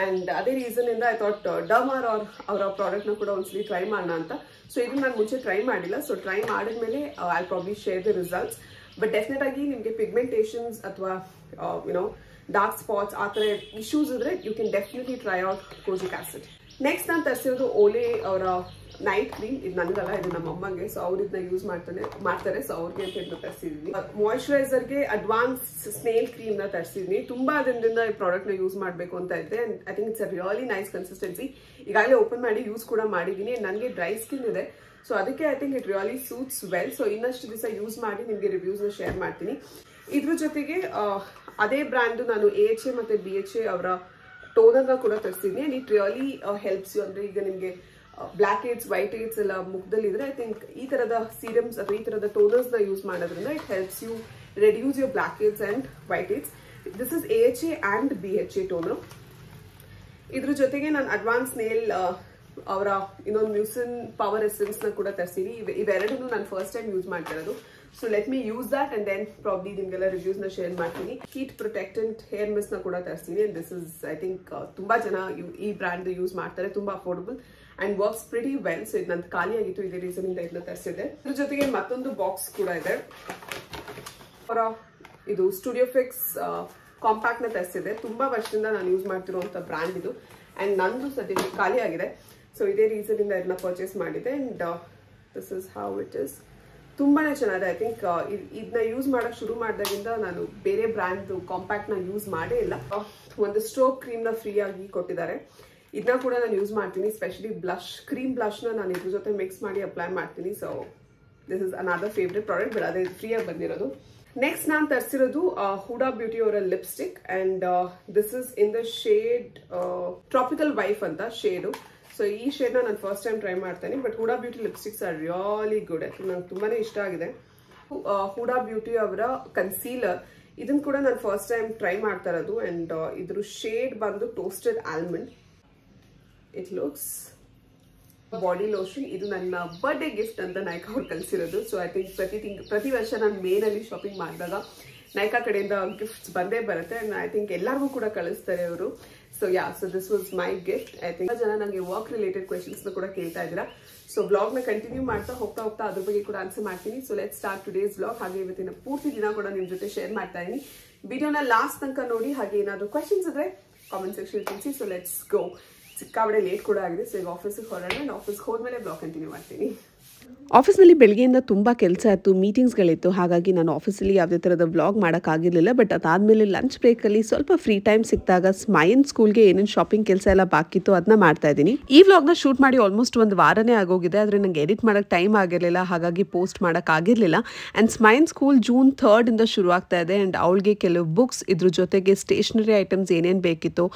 ಅಂಡ್ ಅದೇ ರೀಸನ್ ಇಂದ ಐ ಥಾಟ್ ಡರ್ಮಾರ್ ಅವರ ಪ್ರಾಡಕ್ಟ್ ನ ಕೂಡ ಒಂದ್ಸಲಿ ಟ್ರೈ ಮಾಡೋಣ ಅಂತ. ಸೊ ಇದನ್ನ ನಾನು ಮುಂಚೆ ಟ್ರೈ ಮಾಡಿಲ್ಲ. ಸೊ ಟ್ರೈ ಮಾಡಿದ್ಮೇಲೆ I probably share the results. But definite ಆಗಿ ನಿಮಗೆ ಪಿಗ್ಮೆಂಟೇಷನ್ಸ್ ಅಥವಾ ಯುನೋ ಡಾರ್ಕ್ ಸ್ಪಾಟ್ಸ್ ಆ ಥರ ಇಶ್ಯೂಸ್ ಇದ್ರೆ you can definitely try out kojic acid. Next ನಾನು ತರಿಸಿರೋದು ಓಲೆ ಅವರ ನೈಟ್ ಕ್ರೀಮ್. ಇದು ನನಗಲ್ಲ, ಇದು ನಮ್ಮ ಅಮ್ಮಗೆ. ಸೊ ಅವ್ರು ಇದನ್ನ ಯೂಸ್ ಮಾಡ್ತಾರೆ. ಸೊ ಅವ್ರಿಗೆ ಅಂತ ಇದನ್ನ ತರಿಸಿದ್ವಿ. ಮಾಯಿಶ್ಚರೈಸರ್ಗೆ ಅಡ್ವಾನ್ಸ್ ಸ್ನೇಲ್ ಕ್ರೀಮ್ ನ ತರಿಸಿದ್ವಿ. ತುಂಬಾ ದಿನದಿಂದ ಈ ಪ್ರಾಡಕ್ಟ್ ನ ಯೂಸ್ ಮಾಡಬೇಕು ಅಂತ ಇದ್ದೆ. And I think it's a really nice consistency. ಈಗಾಗಲೇ ಓಪನ್ ಮಾಡಿ ಯೂಸ್ ಕೂಡ ಮಾಡಿದ್ದೀನಿ. ನನಗೆ ಡ್ರೈ ಸ್ಕಿನ್ ಇದೆ. ಸೊ ಅದಕ್ಕೆ I think it really suits well. So ಇನ್ನಷ್ಟು ದಿವಸ ಯೂಸ್ ಮಾಡಿ ನಿಮಗೆ ರಿವ್ಯೂಸ್ ನ ಶೇರ್ ಮಾಡ್ತೀನಿ. ಇದ್ರ ಜೊತೆಗೆ ಅದೇ ಬ್ರ್ಯಾಂಡ್ ನಾನು AHA ಮತ್ತೆ BHA ಅವರ ಟೋನರ್ ಕೂಡ ತರಿಸಿದ್ನಿ. And it really helps you. ಅಂದ್ರೆ ಈಗ ನಿಮಗೆ ಬ್ಲಾಕ್ ಹೇಡ್ಸ್, ವೈಟ್ ಹೇಡ್ಸ್ ಎಲ್ಲ ಮುಖದಲ್ಲಿ ಇದ್ರೆ ಐ ಥಿಂಕ್ ಈ ತರದ ಸೀರಮ್ಸ್ ಅಥವಾ ಈ ತರದ ಟೋನರ್ಸ್ ನ ಯೂಸ್ ಮಾಡೋದ್ರಿಂದ it helps you reduce your blackheads and whiteheads. This is AHA and BHA toner. ಇದ್ರ ಜೊತೆಗೆ ನಾನು ಅಡ್ವಾನ್ಸ್ ನೇಲ್ ಅವರ ಇನ್ನೊಂದು ಮ್ಯೂಸಿನ್ ಪವರ್ ಎಸೆನ್ಸ್ ನ ಕೂಡ ತರಿಸಿನಿ. ಇವೆರಡನ್ನು ನಾನು ಫಸ್ಟ್ ಟೈಮ್ ಯೂಸ್ ಮಾಡ್ತಿರೋದು. So let me use that and then probably ನಿಮ್ಗೆಲ್ಲ ರಿವ್ಯೂಸ್ ನ ಶೇರ್ ಮಾಡ್ತೀನಿ. ಹೀಟ್ ಪ್ರೊಟೆಕ್ಟೆಂಟ್ ಹೇರ್ ಮಿಸ್ ನ ಕೂಡ ತರಿಸ್ತೀನಿ. And this is I think ತುಂಬಾ ಜನ ಈ ಬ್ರ್ಯಾಂಡ್ ಯೂಸ್ ಮಾಡ್ತಾರೆ. ತುಂಬಾ affordable and works pretty well. So ಇದು ನಂದು ಖಾಲಿ ಆಗಿತ್ತು, ಇದೇ ರೀಸನ್ ಇಂದ ಇದನ್ನ ತರಿಸಿದೆ. ಇದ್ರ ಜೊತೆಗೆ ಮತ್ತೊಂದು ಬಾಕ್ಸ್ ಕೂಡ ಇದೆ. ಅವರ ಇದು ಸ್ಟುಡಿಯೋ ಫಿಕ್ಸ್ ಕಾಂಪ್ಯಾಕ್ಟ್ ನ ತರಿಸಿದೆ. ತುಂಬಾ ವರ್ಷದಿಂದ ನಾನು ಯೂಸ್ ಮಾಡ್ತಿರುವಂತ ಬ್ರ್ಯಾಂಡ್ ಇದು. ಅಂಡ್ ನಂದು ಸದ್ಯಕ್ಕೆ ಖಾಲಿ ಆಗಿದೆ. ಸೊ ಇದೇ ರೀಸನ್ ಇಂದ ಇದನ್ನ ಪರ್ಚೇಸ್ ಮಾಡಿದೆ. And this is how it is. ತುಂಬಾನೇ ಚೆನ್ನಾಗಿದೆ. ಐ ಥಿಂಕ್ ಇದನ್ನ ಯೂಸ್ ಮಾಡಕ್ ಶುರು ಮಾಡಿದಾಗಿಂದ ನಾನು ಬೇರೆ ಬ್ರ್ಯಾಂಡ್ ಕಾಂಪ್ಯಾಕ್ಟ್ ನ ಯೂಸ್ ಮಾಡೇ ಇಲ್ಲ. ಒಂದು ಸ್ಟ್ರೋಕ್ ಕ್ರೀಮ್ ನ ಫ್ರೀ ಆಗಿ ಕೊಟ್ಟಿದ್ದಾರೆ. ಇದನ್ನ ಕೂಡ ನಾನು ಯೂಸ್ ಮಾಡ್ತೀನಿ. ಸ್ಪೆಷಲಿ ಬ್ಲಶ್, ಕ್ರೀಮ್ ಬ್ಲಶ್ ನ ನಾನು ಇದ್ರ ಜೊತೆ ಮಿಕ್ಸ್ ಮಾಡಿ ಅಪ್ಲೈ ಮಾಡ್ತೀನಿ. So this is another favourite product. But ಅದೇ ಫ್ರೀ ಆಗಿ ಬಂದಿರೋದು. ನೆಕ್ಸ್ಟ್ ನಾನು ತರಿಸಿರೋದು ಹುಡಾ ಬ್ಯೂಟಿ ಅವರ lipstick. And this is in the shade tropical wife ಅಂತ ಶೇಡು. ಸೊ ಈ ಶೇಡ್ ನಾನು ಫಸ್ಟ್ ಟೈಮ್ ಟ್ರೈ ಮಾಡ್ತೇನೆ. But HUDA beauty lipsticks are really good. ನಂಗೆ ತುಂಬಾನೇ ಇಷ್ಟ ಆಗಿದೆ. ಹುಡಾ ಬ್ಯೂಟಿ ಅವರ ಕನ್ಸೀಲರ್, ಇದನ್ನ ಕೂಡ ನಾನು ಫಸ್ಟ್ ಟೈಮ್ ಟ್ರೈ ಮಾಡ್ತಾ ಇರೋದು. ಅಂಡ್ ಇದ್ರ ಶೇಡ್ ಬಂದು toasted almond. It looks body lotion. ಇದು ನನ್ನ ಬರ್ಡೇ ಗಿಫ್ಟ್ ಅಂತ ನೈಕಾ ಅವ್ರು ಕಳಿಸಿರೋದು. ಸೊ ಐ ಥಿಂಕ್ ಪ್ರತಿ ವರ್ಷ ನಾನು ಮೇನಲ್ಲಿ ಶಾಪಿಂಗ್ ಮಾಡಿದಾಗ ನೈಕಾ ಕಡೆಯಿಂದ ಗಿಫ್ಟ್ಸ್ ಬಂದೇ ಬರುತ್ತೆ. ಅಂಡ್ ಐ ಥಿಂಕ್ ಎಲ್ಲರಿಗೂ ಕೂಡ ಕಳಿಸ್ತಾರೆ ಅವರು. So yeah, so this was my gift. I think ಜನ ನನಗೆ ವರ್ಕ್ ರಿಲೇಟೆಡ್ ಕ್ವೆಶನ್ಸ್ ಕೂಡ ಕೇಳ್ತಾ ಇದ್ದೀರಾ. ಸೊ ಬ್ಲಾಗ್ ನ ಕಂಟಿನ್ಯೂ ಮಾಡ್ತಾ ಹೋಗ್ತಾ ಅದ್ರ ಬಗ್ಗೆ ಕೂಡ ಆನ್ಸರ್ ಮಾಡ್ತೀನಿ. So let start today's blog. ಹಾಗೆ ಇವತ್ತಿನ ಪೂರ್ತಿ ದಿನ ಕೂಡ ನಿಮ್ ಜೊತೆ ಶೇರ್ ಮಾಡ್ತಾ ಇದೀನಿ. ವಿಡಿಯೋನ ಲಾಸ್ಟ್ ತನಕ ನೋಡಿ. ಹಾಗೆ ಏನಾದ್ರು ಕ್ವೆಶನ್ಸ್ ಇದ್ರೆ ಕಾಮೆಂಟ್ ಸೆಕ್ಷನ್ ತಿಳಿಸಿ. So let's go. ಸಿಕ್ಕಾಬಡೆ ಲೇಟ್ ಕೂಡ ಆಗಿದೆ. ಸೊ ಈಗ ಆಫೀಸಿಗೆ ಹೊರಡೋಣ. ಅಂಡ್ ಆಫೀಸ್ಗೆ ಹೋದ್ಮೇಲೆ ಬ್ಲಾಗ್ ಕಂಟಿನ್ಯೂ ಮಾಡ್ತೀನಿ. ಆಫೀಸ್ನಲ್ಲಿ ಬೆಳಗ್ಗೆಯಿಂದ ತುಂಬ ಕೆಲಸ ಇತ್ತು, ಮೀಟಿಂಗ್ಸ್ಗಳಿತ್ತು. ಹಾಗಾಗಿ ನಾನು ಆಫೀಸಲ್ಲಿ ಯಾವುದೇ ಥರದ ವ್ಲಾಗ್ ಮಾಡೋಕ್ಕಾಗಿರಲಿಲ್ಲ. ಬಟ್ ಅದಾದಮೇಲೆ ಲಂಚ್ ಬ್ರೇಕಲ್ಲಿ ಸ್ವಲ್ಪ ಫ್ರೀ ಟೈಮ್ ಸಿಕ್ಕಿದಾಗ ಸ್ಮೈನ್ ಸ್ಕೂಲ್ಗೆ ಏನೇನು ಶಾಪಿಂಗ್ ಕೆಲಸ ಎಲ್ಲ ಬಾಕಿತ್ತು ಅದನ್ನ ಮಾಡ್ತಾ ಇದ್ದೀನಿ. ಈ ವ್ಲಾಗ್ನ ಶೂಟ್ ಮಾಡಿ ಆಲ್ಮೋಸ್ಟ್ ಒಂದು ವಾರನೇ ಆಗೋಗಿದೆ. ಆದರೆ ನಂಗೆ ಎಡಿಟ್ ಮಾಡೋಕ್ಕೆ ಟೈಮ್ ಆಗಿರಲಿಲ್ಲ. ಹಾಗಾಗಿ ಪೋಸ್ಟ್ ಮಾಡೋಕ್ಕಾಗಿರಲಿಲ್ಲ. ಆ್ಯಂಡ್ ಸ್ಮೈನ್ ಸ್ಕೂಲ್ ಜೂನ್ 3 ಶುರು ಆಗ್ತಾ ಇದೆ. ಆ್ಯಂಡ್ ಅವಳಿಗೆ ಕೆಲವು ಬುಕ್ಸ್, ಇದ್ರ ಜೊತೆಗೆ ಸ್ಟೇಷನರಿ ಐಟಮ್ಸ್ ಏನೇನು ಬೇಕಿತ್ತು,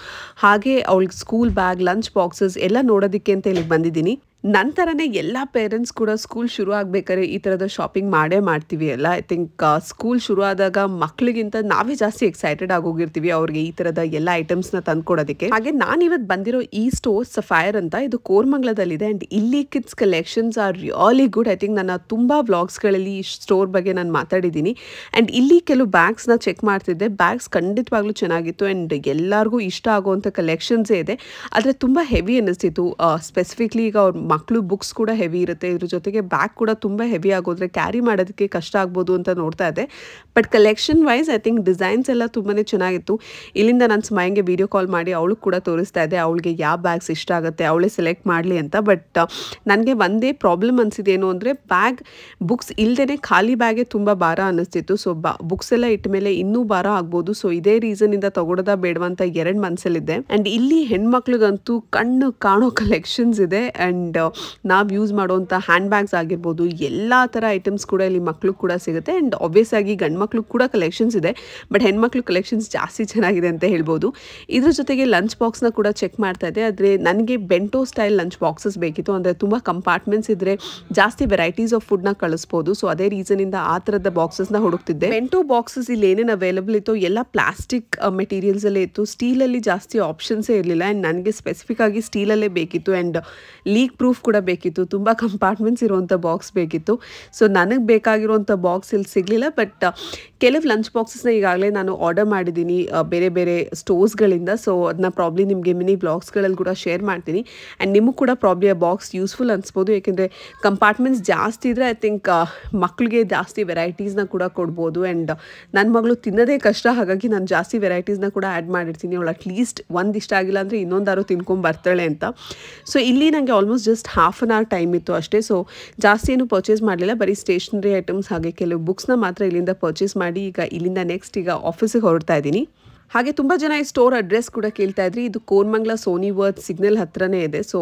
ಹಾಗೆ ಅವಳಿಗೆ ಸ್ಕೂಲ್ ಬ್ಯಾಗ್, ಲಂಚ್ ಬಾಕ್ಸಸ್ ಎಲ್ಲ ನೋಡೋದಕ್ಕೆ ಅಂತ ಇಲ್ಲಿಗೆ ಬಂದಿದ್ದೀನಿ. ನಂತರನೇ ಎಲ್ಲ ಪೇರೆಂಟ್ಸ್ ಕೂಡ ಸ್ಕೂಲ್ ಶುರು ಆಗ್ಬೇಕಾದ್ರೆ ಈ ಥರದ ಶಾಪಿಂಗ್ ಮಾಡೇ ಮಾಡ್ತೀವಿ ಅಲ್ಲ. ಐ ಥಿಂಕ್ ಸ್ಕೂಲ್ ಶುರು ಆದಾಗ ಮಕ್ಕಳಿಗಿಂತ ನಾವೇ ಜಾಸ್ತಿ ಎಕ್ಸೈಟೆಡ್ ಆಗೋಗಿರ್ತೀವಿ ಅವ್ರಿಗೆ ಈ ಥರದ ಎಲ್ಲ ಐಟಮ್ಸ್ನ ತಂದ್ಕೊಡೋದಕ್ಕೆ. ಹಾಗೆ ನಾನಿವತ್ತು ಬಂದಿರೋ ಈ ಸ್ಟೋರ್ ಸಫೈರ್ ಅಂತ, ಇದು ಕೋರ್ಮಂಗ್ಲದಲ್ಲಿದೆ ಆ್ಯಂಡ್ ಇಲ್ಲಿ kids collections are really good. I think ನನ್ನ ತುಂಬ ವ್ಲಾಗ್ಸ್ಗಳಲ್ಲಿ ಈ ಸ್ಟೋರ್ ಬಗ್ಗೆ ನಾನು ಮಾತಾಡಿದ್ದೀನಿ. ಆ್ಯಂಡ್ ಇಲ್ಲಿ ಕೆಲವು ಬ್ಯಾಗ್ಸ್ನ ಚೆಕ್ ಮಾಡ್ತಿದ್ದೆ. ಬ್ಯಾಗ್ಸ್ ಖಂಡಿತವಾಗ್ಲೂ ಚೆನ್ನಾಗಿತ್ತು ಆ್ಯಂಡ್ ಎಲ್ಲರಿಗೂ ಇಷ್ಟ ಆಗುವಂಥ ಕಲೆಕ್ಷನ್ಸೇ ಇದೆ. ಆದರೆ ತುಂಬ ಹೆವಿ ಅನ್ನಿಸ್ತಿತ್ತು. ಸ್ಪೆಸಿಫಿಕ್ಲಿ ಈಗ ಅವ್ರ ಮಕ್ಕಳು ಬುಕ್ಸ್ ಕೂಡ ಹೆವಿ ಇರುತ್ತೆ, ಇದ್ರ ಜೊತೆಗೆ ಬ್ಯಾಗ್ ಕೂಡ ತುಂಬ ಹೆವಿ ಆಗೋದ್ರೆ ಕ್ಯಾರಿ ಮಾಡೋದಕ್ಕೆ ಕಷ್ಟ ಆಗ್ಬೋದು ಅಂತ ನೋಡ್ತಾ ಇದ್ದೆ. But collection wise I think designs ಎಲ್ಲ ತುಂಬಾ ಚೆನ್ನಾಗಿತ್ತು. ಇಲ್ಲಿಂದ ನಾನು ಸ್ಮೈಂಗೆ ವಿಡಿಯೋ ಕಾಲ್ ಮಾಡಿ ಅವಳು ಕೂಡ ತೋರಿಸ್ತಾ ಇದ್ದೆ ಅವಳಿಗೆ ಯಾವ ಬ್ಯಾಗ್ಸ್ ಇಷ್ಟ ಆಗುತ್ತೆ ಅವಳೇ ಸೆಲೆಕ್ಟ್ ಮಾಡಲಿ ಅಂತ. ಬಟ್ ನನಗೆ ಒಂದೇ ಪ್ರಾಬ್ಲಮ್ ಅನಿಸಿದೇನು ಅಂದರೆ ಬ್ಯಾಗ್ ಬುಕ್ಸ್ ಇಲ್ಲದೇ ಖಾಲಿ ಬ್ಯಾಗೇ ತುಂಬ ಭಾರ ಅನ್ನಿಸ್ತಿತ್ತು. ಸೊ ಬುಕ್ಸ್ ಎಲ್ಲ ಇಟ್ಟ ಮೇಲೆ ಇನ್ನೂ ಭಾರ ಆಗ್ಬೋದು. ಸೊ ಇದೇ ರೀಸನಿಂದ ತಗೊಳ್ಳೋದ ಬೇಡವಂತ 2 ಮನಸ್ಸಲ್ಲಿದ್ದೆ. ಆ್ಯಂಡ್ ಇಲ್ಲಿ ಹೆಣ್ಮಕ್ಳಿಗಂತೂ ಕಣ್ಣು ಕಾಣೋ ಕಲೆಕ್ಷನ್ಸ್ ಇದೆ. ಆ್ಯಂಡ್ ನಾವು ಯೂಸ್ ಮಾಡುವಂಥ ಹ್ಯಾಂಡ್ ಬ್ಯಾಗ್ಸ್ ಆಗಿರ್ಬೋದು, ಎಲ್ಲ ಥರ ಐಟಮ್ಸ್ ಕೂಡ ಇಲ್ಲಿ ಮಕ್ಕಳು ಕೂಡ ಸಿಗುತ್ತೆ. ಆ್ಯಂಡ್ ಆಬ್ವಿಯಸ್ ಆಗಿ ಗಂಡು ಮಕ್ಕಳು ಕೂಡ ಕಲೆಕ್ಷನ್ಸ್ ಇದೆ, ಬಟ್ ಹೆಣ್ಮಕ್ಳು ಕಲೆಕ್ಷನ್ಸ್ ಜಾಸ್ತಿ ಚೆನ್ನಾಗಿದೆ ಅಂತ ಹೇಳ್ಬೋದು. ಇದ್ರ ಜೊತೆಗೆ ಲಂಚ್ ಬಾಕ್ಸ್ನ ಕೂಡ ಚೆಕ್ ಮಾಡ್ತಾ ಇದ್ದೆ. ಆದರೆ ನನಗೆ ಬೆಂಟೋ ಸ್ಟೈಲ್ ಲಂಚ್ ಬಾಕ್ಸಸ್ ಬೇಕಿತ್ತು. ಅಂದರೆ ತುಂಬ ಕಂಪಾರ್ಟ್ಮೆಂಟ್ಸ್ ಇದ್ದರೆ ಜಾಸ್ತಿ ವೆರೈಟೀಸ್ ಆಫ್ ಫುಡ್ನ ಕಳಿಸ್ಬೋದು. ಸೊ ಅದೇ ರೀಸನಿಂದ ಆ ಥರದ ಬಾಕ್ಸಸ್ನ ಹುಡುಕ್ತಿದ್ದೆ. ಬೆಂಟೋ ಬಾಕ್ಸಸ್ ಇಲ್ಲಿ ಏನೇನು ಅವೈಲಬಲ್ ಇತ್ತು ಎಲ್ಲ ಪ್ಲಾಸ್ಟಿಕ್ ಮೆಟೀರಿಯಲ್ಸಲ್ಲೇ ಇತ್ತು. ಸ್ಟೀಲಲ್ಲಿ ಜಾಸ್ತಿ ಆಪ್ಷನ್ಸೇ ಇರಲಿಲ್ಲ. ಆ್ಯಂಡ್ ನನಗೆ ಸ್ಪೆಸಿಫಿಕ್ ಆಗಿ ಸ್ಟೀಲಲ್ಲೇ ಬೇಕಿತ್ತು ಆ್ಯಂಡ್ ಲೀಕ್ ಪ್ರೂಫ್ ಕೂಡ ಬೇಕಿತ್ತು. ತುಂಬ ಕಂಪಾರ್ಟ್ಮೆಂಟ್ಸ್ ಇರುವಂಥ ಬಾಕ್ಸ್ ಬೇಕಿತ್ತು. ಸೊ ನನಗೆ ಬೇಕಾಗಿರುವಂಥ ಬಾಕ್ಸ್ ಇಲ್ಲಿ ಸಿಗಲಿಲ್ಲ. ಬಟ್ ಕೆಲವು ಲಂಚ್ ಬಾಕ್ಸಸ್ನ ಈಗಾಗಲೇ ನಾನು ಆರ್ಡರ್ ಮಾಡಿದ್ದೀನಿ ಬೇರೆ ಬೇರೆ ಸ್ಟೋರ್ಸ್ಗಳಿಂದ. ಸೊ ಅದನ್ನ ಪ್ರಾಬ್ಲಿ ನಿಮಗೆ ಮಿನಿ ಬ್ಲಾಗ್ಸ್ಗಳಲ್ಲಿ ಕೂಡ ಶೇರ್ ಮಾಡ್ತೀನಿ. ಆ್ಯಂಡ್ ನಿಮಗೂ ಕೂಡ ಪ್ರಾಬ್ಲಿ ಆ ಬಾಕ್ಸ್ ಯೂಸ್ಫುಲ್ ಅನಿಸ್ಬೋದು. ಯಾಕೆಂದರೆ ಕಂಪಾರ್ಟ್ಮೆಂಟ್ಸ್ ಜಾಸ್ತಿ ಇದ್ದರೆ ಐ ಥಿಂಕ್ ಮಕ್ಕಳಿಗೆ ಜಾಸ್ತಿ ವೆರೈಟೀಸ್ನ ಕೂಡ ಕೊಡ್ಬೋದು. ಆ್ಯಂಡ್ ನನ್ನ ಮಗಳು ತಿನ್ನೋದೇ ಕಷ್ಟ, ಹಾಗಾಗಿ ನಾನು ಜಾಸ್ತಿ ವೆರೈಟೀಸ್ನ ಕೂಡ ಆ್ಯಡ್ ಮಾಡಿರ್ತೀನಿ. ಅವಳು ಅಟ್ಲೀಸ್ಟ್ ಒಂದು ಇಷ್ಟ ಆಗಿಲ್ಲ ಅಂದರೆ ಇನ್ನೊಂದಾರು ತಿನ್ಕೊಂಬರ್ತಾಳೆ ಅಂತ. ಸೊ ಇಲ್ಲಿ ನನಗೆ almost just half an hour time ಇತ್ತು ಅಷ್ಟೇ. ಸೊ ಜಾಸ್ತಿ ಏನು ಪರ್ಚೇಸ್ ಮಾಡಲಿಲ್ಲ, ಬರೀ ಸ್ಟೇಷನರಿ ಐಟಮ್ಸ್ ಹಾಗೆ ಕೆಲವು ಬುಕ್ಸ್ನ ಮಾತ್ರ ಇಲ್ಲಿಂದ ಪರ್ಚೇಸ್ ಮಾಡಿ ಈಗ ಇಲ್ಲಿಂದ ನೆಕ್ಸ್ಟ್ ಈಗ ಆಫೀಸಿಗೆ ಹೊರಡ್ತಾ ಇದ್ದೀನಿ. ಹಾಗೆ ತುಂಬ ಜನ ಈ ಸ್ಟೋರ್ ಅಡ್ರೆಸ್ ಕೂಡ ಕೇಳ್ತಾ ಇದ್ರಿ. ಇದು ಕೋರ್ಮಂಗ್ಲ ಸೋನಿ ವರ್ತ್ ಸಿಗ್ನಲ್ ಹತ್ರನೇ ಇದೆ. So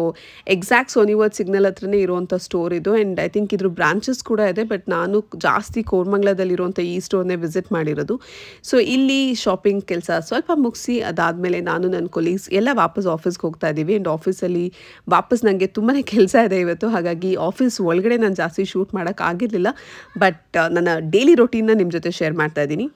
exact Sony world signal ಹತ್ರನೇ ಇರುವಂಥ ಸ್ಟೋರ್ ಇದು. ಆ್ಯಂಡ್ ಐ ಥಿಂಕ್ ಇದ್ರ ಬ್ರಾಂಚಸ್ ಕೂಡ ಇದೆ. ಬಟ್ ನಾನು ಜಾಸ್ತಿ ಕೋರ್ಮಂಗ್ಲದಲ್ಲಿರುವಂಥ ಈ ಸ್ಟೋರ್ನೇ ವಿಸಿಟ್ ಮಾಡಿರೋದು. ಸೊ ಇಲ್ಲಿ ಶಾಪಿಂಗ್ ಕೆಲಸ ಸ್ವಲ್ಪ ಮುಗಿಸಿ ಅದಾದಮೇಲೆ ನಾನು ನನ್ನ ಕೊಲೀಗ್ಸ್ ಎಲ್ಲ ವಾಪಸ್ ಆಫೀಸ್ಗೆ ಹೋಗ್ತಾ ಇದ್ದೀವಿ. ಆ್ಯಂಡ್ ಆಫೀಸಲ್ಲಿ ವಾಪಸ್ ನನಗೆ ತುಂಬಾ ಕೆಲಸ ಇದೆ ಇವತ್ತು. ಹಾಗಾಗಿ ಆಫೀಸ್ ಒಳಗಡೆ ನಾನು ಜಾಸ್ತಿ ಶೂಟ್ ಮಾಡೋಕ್ಕಾಗಿರಲಿಲ್ಲ. ಬಟ್ ನನ್ನ ಡೈಲಿ ರೊಟೀನ್ನ ನಿಮ್ಮ ಜೊತೆ ಶೇರ್ ಮಾಡ್ತಾ ಇದ್ದೀನಿ.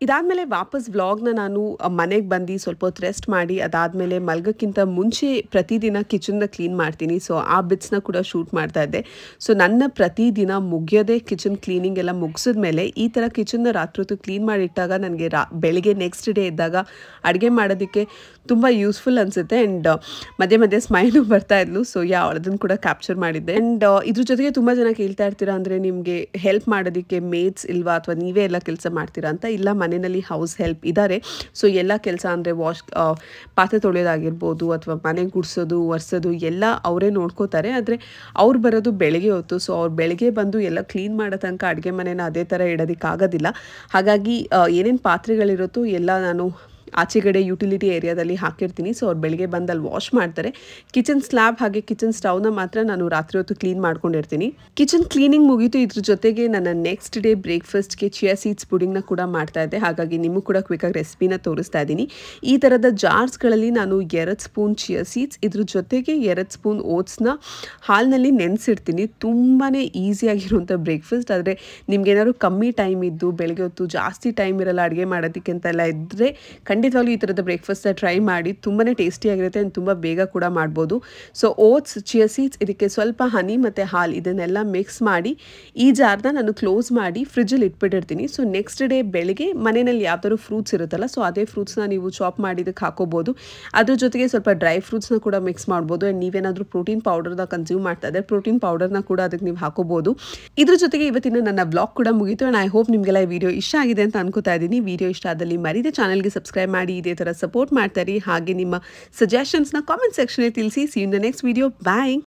ಇದಾದಮೇಲೆ ವಾಪಸ್ ವ್ಲಾಗ್ನ ನಾನು ಮನೆಗೆ ಬಂದು ಸ್ವಲ್ಪ ಹೊತ್ತು ರೆಸ್ಟ್ ಮಾಡಿ ಅದಾದಮೇಲೆ ಮಲ್ಗೋಕ್ಕಿಂತ ಮುಂಚೆ ಪ್ರತಿದಿನ ಕಿಚನ್ನ ಕ್ಲೀನ್ ಮಾಡ್ತೀನಿ. ಸೊ ಆ ಬಿಟ್ಸ್ನ ಕೂಡ ಶೂಟ್ ಮಾಡ್ತಾ ಇದ್ದೆ. ಸೊ ನನ್ನ ಪ್ರತಿದಿನ ಮುಗಿಯೋದೇ ಕಿಚನ್ ಕ್ಲೀನಿಂಗ್ ಎಲ್ಲ ಮುಗಿಸಿದ್ಮೇಲೆ ಈ ಥರ ಕಿಚನ್ನ ರಾತ್ರಿ ಹೊತ್ತು ಕ್ಲೀನ್ ಮಾಡಿಟ್ಟಾಗ ನನಗೆ ಬೆಳಿಗ್ಗೆ ನೆಕ್ಸ್ಟ್ ಡೇ ಇದ್ದಾಗ ಅಡುಗೆ ಮಾಡೋದಕ್ಕೆ ತುಂಬ ಯೂಸ್ಫುಲ್ ಅನಿಸುತ್ತೆ. ಆ್ಯಂಡ್ ಮಧ್ಯೆ ಮಧ್ಯೆ ಸ್ಮೈಲು ಬರ್ತಾ ಇದ್ಲು. ಸೊ ಅದನ್ನು ಕೂಡ ಕ್ಯಾಪ್ಚರ್ ಮಾಡಿದ್ದೆ. ಆ್ಯಂಡ್ ಇದ್ರ ಜೊತೆಗೆ ತುಂಬ ಜನ ಕೇಳ್ತಾ ಇರ್ತೀರಾ, ಅಂದರೆ ನಿಮಗೆ ಹೆಲ್ಪ್ ಮಾಡೋದಕ್ಕೆ ಮೇಡ್ಸ್ ಇಲ್ವಾ ಅಥವಾ ನೀವೇ ಎಲ್ಲ ಕೆಲಸ ಮಾಡ್ತೀರಾ ಅಂತ. ಇಲ್ಲ, ಮನೆಯಲ್ಲಿ ಹೌಸ್ ಹೆಲ್ಪ್ ಇದ್ದಾರೆ. ಸೊ ಎಲ್ಲ ಕೆಲಸ ಅಂದರೆ ಪಾತ್ರೆ ತೊಳೆಯೋದಾಗಿರ್ಬೋದು ಅಥವಾ ಮನೆ ಗುಡಿಸೋದು ಒರೆಸೋದು ಎಲ್ಲ ಅವರೇ ನೋಡ್ಕೋತಾರೆ. ಆದರೆ ಅವ್ರು ಬರೋದು ಬೆಳಗ್ಗೆ ಹೊತ್ತು. ಸೊ ಅವ್ರು ಬೆಳಗ್ಗೆ ಬಂದು ಎಲ್ಲ ಕ್ಲೀನ್ ಮಾಡೋ ತನಕ ಅಡುಗೆ ಮನೇನ ಅದೇ ಥರ ಇಡೋದಕ್ಕಾಗೋದಿಲ್ಲ. ಹಾಗಾಗಿ ಏನೇನು ಪಾತ್ರೆಗಳಿರುತ್ತೋ ಎಲ್ಲ ನಾನು ಆಚೆಗಡೆ ಯುಟಿಲಿಟಿ ಏರಿಯಾದಲ್ಲಿ ಹಾಕಿರ್ತೀನಿ. ಸೊ ಅವ್ರು ಬೆಳಿಗ್ಗೆ ಬಂದು ಅಲ್ಲಿ ವಾಶ್ ಮಾಡ್ತಾರೆ. ಕಿಚನ್ ಸ್ಲ್ಯಾಬ್ ಹಾಗೆ ಕಿಚನ್ ಸ್ಟವ್ನ ಮಾತ್ರ ನಾನು ರಾತ್ರಿ ಹೊತ್ತು ಕ್ಲೀನ್ ಮಾಡ್ಕೊಂಡಿರ್ತೀನಿ. ಕಿಚನ್ ಕ್ಲೀನಿಂಗ್ ಮುಗೀತು. ಇದ್ರ ಜೊತೆಗೆ ನನ್ನ ನೆಕ್ಸ್ಟ್ ಡೇ ಬ್ರೇಕ್ಫಾಸ್ಟ್ಗೆ ಚಿಯಾ ಸೀಡ್ಸ್ ಪುಡಿಂಗ್ನ ಕೂಡ ಮಾಡ್ತಾ ಇದ್ದೆ. ಹಾಗಾಗಿ ನಿಮಗೂ ಕೂಡ ಕ್ವಿಕ್ಕಾಗಿ ರೆಸಿಪಿನ ತೋರಿಸ್ತಾ ಇದ್ದೀನಿ. ಈ ಥರದ ಜಾರ್ಸ್ಗಳಲ್ಲಿ ನಾನು 2 ಸ್ಪೂನ್ ಚಿಯಾ ಸೀಡ್ಸ್, ಇದ್ರ ಜೊತೆಗೆ 2 ಸ್ಪೂನ್ ಓಟ್ಸ್ನ ಹಾಲಿನಲ್ಲಿ ನೆನೆಸಿಡ್ತೀನಿ. ತುಂಬಾ ಈಸಿಯಾಗಿರುವಂಥ ಬ್ರೇಕ್ಫಾಸ್ಟ್. ಆದರೆ ನಿಮ್ಗೇನಾದ್ರು ಕಮ್ಮಿ ಟೈಮ್ ಇದ್ದು ಬೆಳಗ್ಗೆ ಹೊತ್ತು ಜಾಸ್ತಿ ಟೈಮ್ ಇರಲ್ಲ ಅಡುಗೆ ಮಾಡೋದಕ್ಕೆ ಅಂತೆಲ್ಲ ಇದ್ದರೆ ಖಂಡಿತವಾಗ್ಲೂ ಈ ಥರದ ಬ್ರೇಕ್ಫಾಸ್ಟ್ನ ಟ್ರೈ ಮಾಡಿ. ತುಂಬಾ ಟೇಸ್ಟಿಯಾಗಿರುತ್ತೆ ಆ್ಯಂಡ್ ತುಂಬ ಬೇಗ ಕೂಡ ಮಾಡ್ಬೋದು. ಸೊ ಓಟ್ಸ್, ಚಿಯಾ ಸೀಡ್ಸ್, ಇದಕ್ಕೆ ಸ್ವಲ್ಪ ಹನಿ ಮತ್ತು ಹಾಲು ಇದನ್ನೆಲ್ಲ ಮಿಕ್ಸ್ ಮಾಡಿ ಈ ಜಾರ್ನ ನಾನು ಕ್ಲೋಸ್ ಮಾಡಿ ಫ್ರಿಜ್ಜಲ್ಲಿ ಇಟ್ಬಿಟ್ಟಿರ್ತೀನಿ. ಸೊ ನೆಕ್ಸ್ಟ್ ಡೇ ಬೆಳಗ್ಗೆ ಮನೆಯಲ್ಲಿ ಯಾವ್ದಾದ್ರು ಫ್ರೂಟ್ಸ್ ಇರುತ್ತಲ್ಲ, ಸೊ ಅದೇ ಫ್ರೂಟ್ಸ್ನ ನೀವು ಚಾಪ್ ಮಾಡಿ ಇದಕ್ಕೆ ಹಾಕೋಬೋದು. ಅದ್ರ ಜೊತೆಗೆ ಸ್ವಲ್ಪ ಡ್ರೈ ಫ್ರೂಟ್ಸ್ನ ಕೂಡ ಮಿಕ್ಸ್ ಮಾಡ್ಬೋದು. ಆ್ಯಂಡ್ ನೀವೇನಾದರೂ ಪ್ರೋಟೀನ್ ಪೌಡರ್ನ ಕನ್ಸ್ಯೂಮ್ ಮಾಡ್ತಾ ಇದ್ದರೆ ಪ್ರೋಟೀನ್ ಪೌಡರ್ನ ಕೂಡ ಅದಕ್ಕೆ ನೀವು ಹಾಕೋಬೋದು. ಇದ್ರ ಜೊತೆಗೆ ಇವತ್ತಿನ ನನ್ನ ವ್ಲಾಗ್ ಕೂಡ ಮುಗೀತು. ಆ್ಯಂಡ್ ಐ ಹೋಪ್ ನಿಮಗೆಲ್ಲ ಈ ವಿಡಿಯೋ ಇಷ್ಟ ಆಗಿದೆ ಅಂತ ಅನ್ಕೋತಾ ಇದ್ದೀನಿ. ವಿಡಿಯೋ ಇಷ್ಟ ಆದಲ್ಲಿ ಮರೀದೆ ಚಾನಲ್ಗೆ ಸಬ್ಸ್ಕ್ರೈಬ್ ಮಾಡಿ ಇದೇ ಥರ ಸಪೋರ್ಟ್ ಮಾಡ್ತಾರೆ. ಹಾಗೆ ನಿಮ್ಮ ಸಜೆಷನ್ಸ್ನ ಕಾಮೆಂಟ್ ಸೆಕ್ಷನಲ್ಲಿ ತಿಳಿಸಿ. See you in the next video. Bye.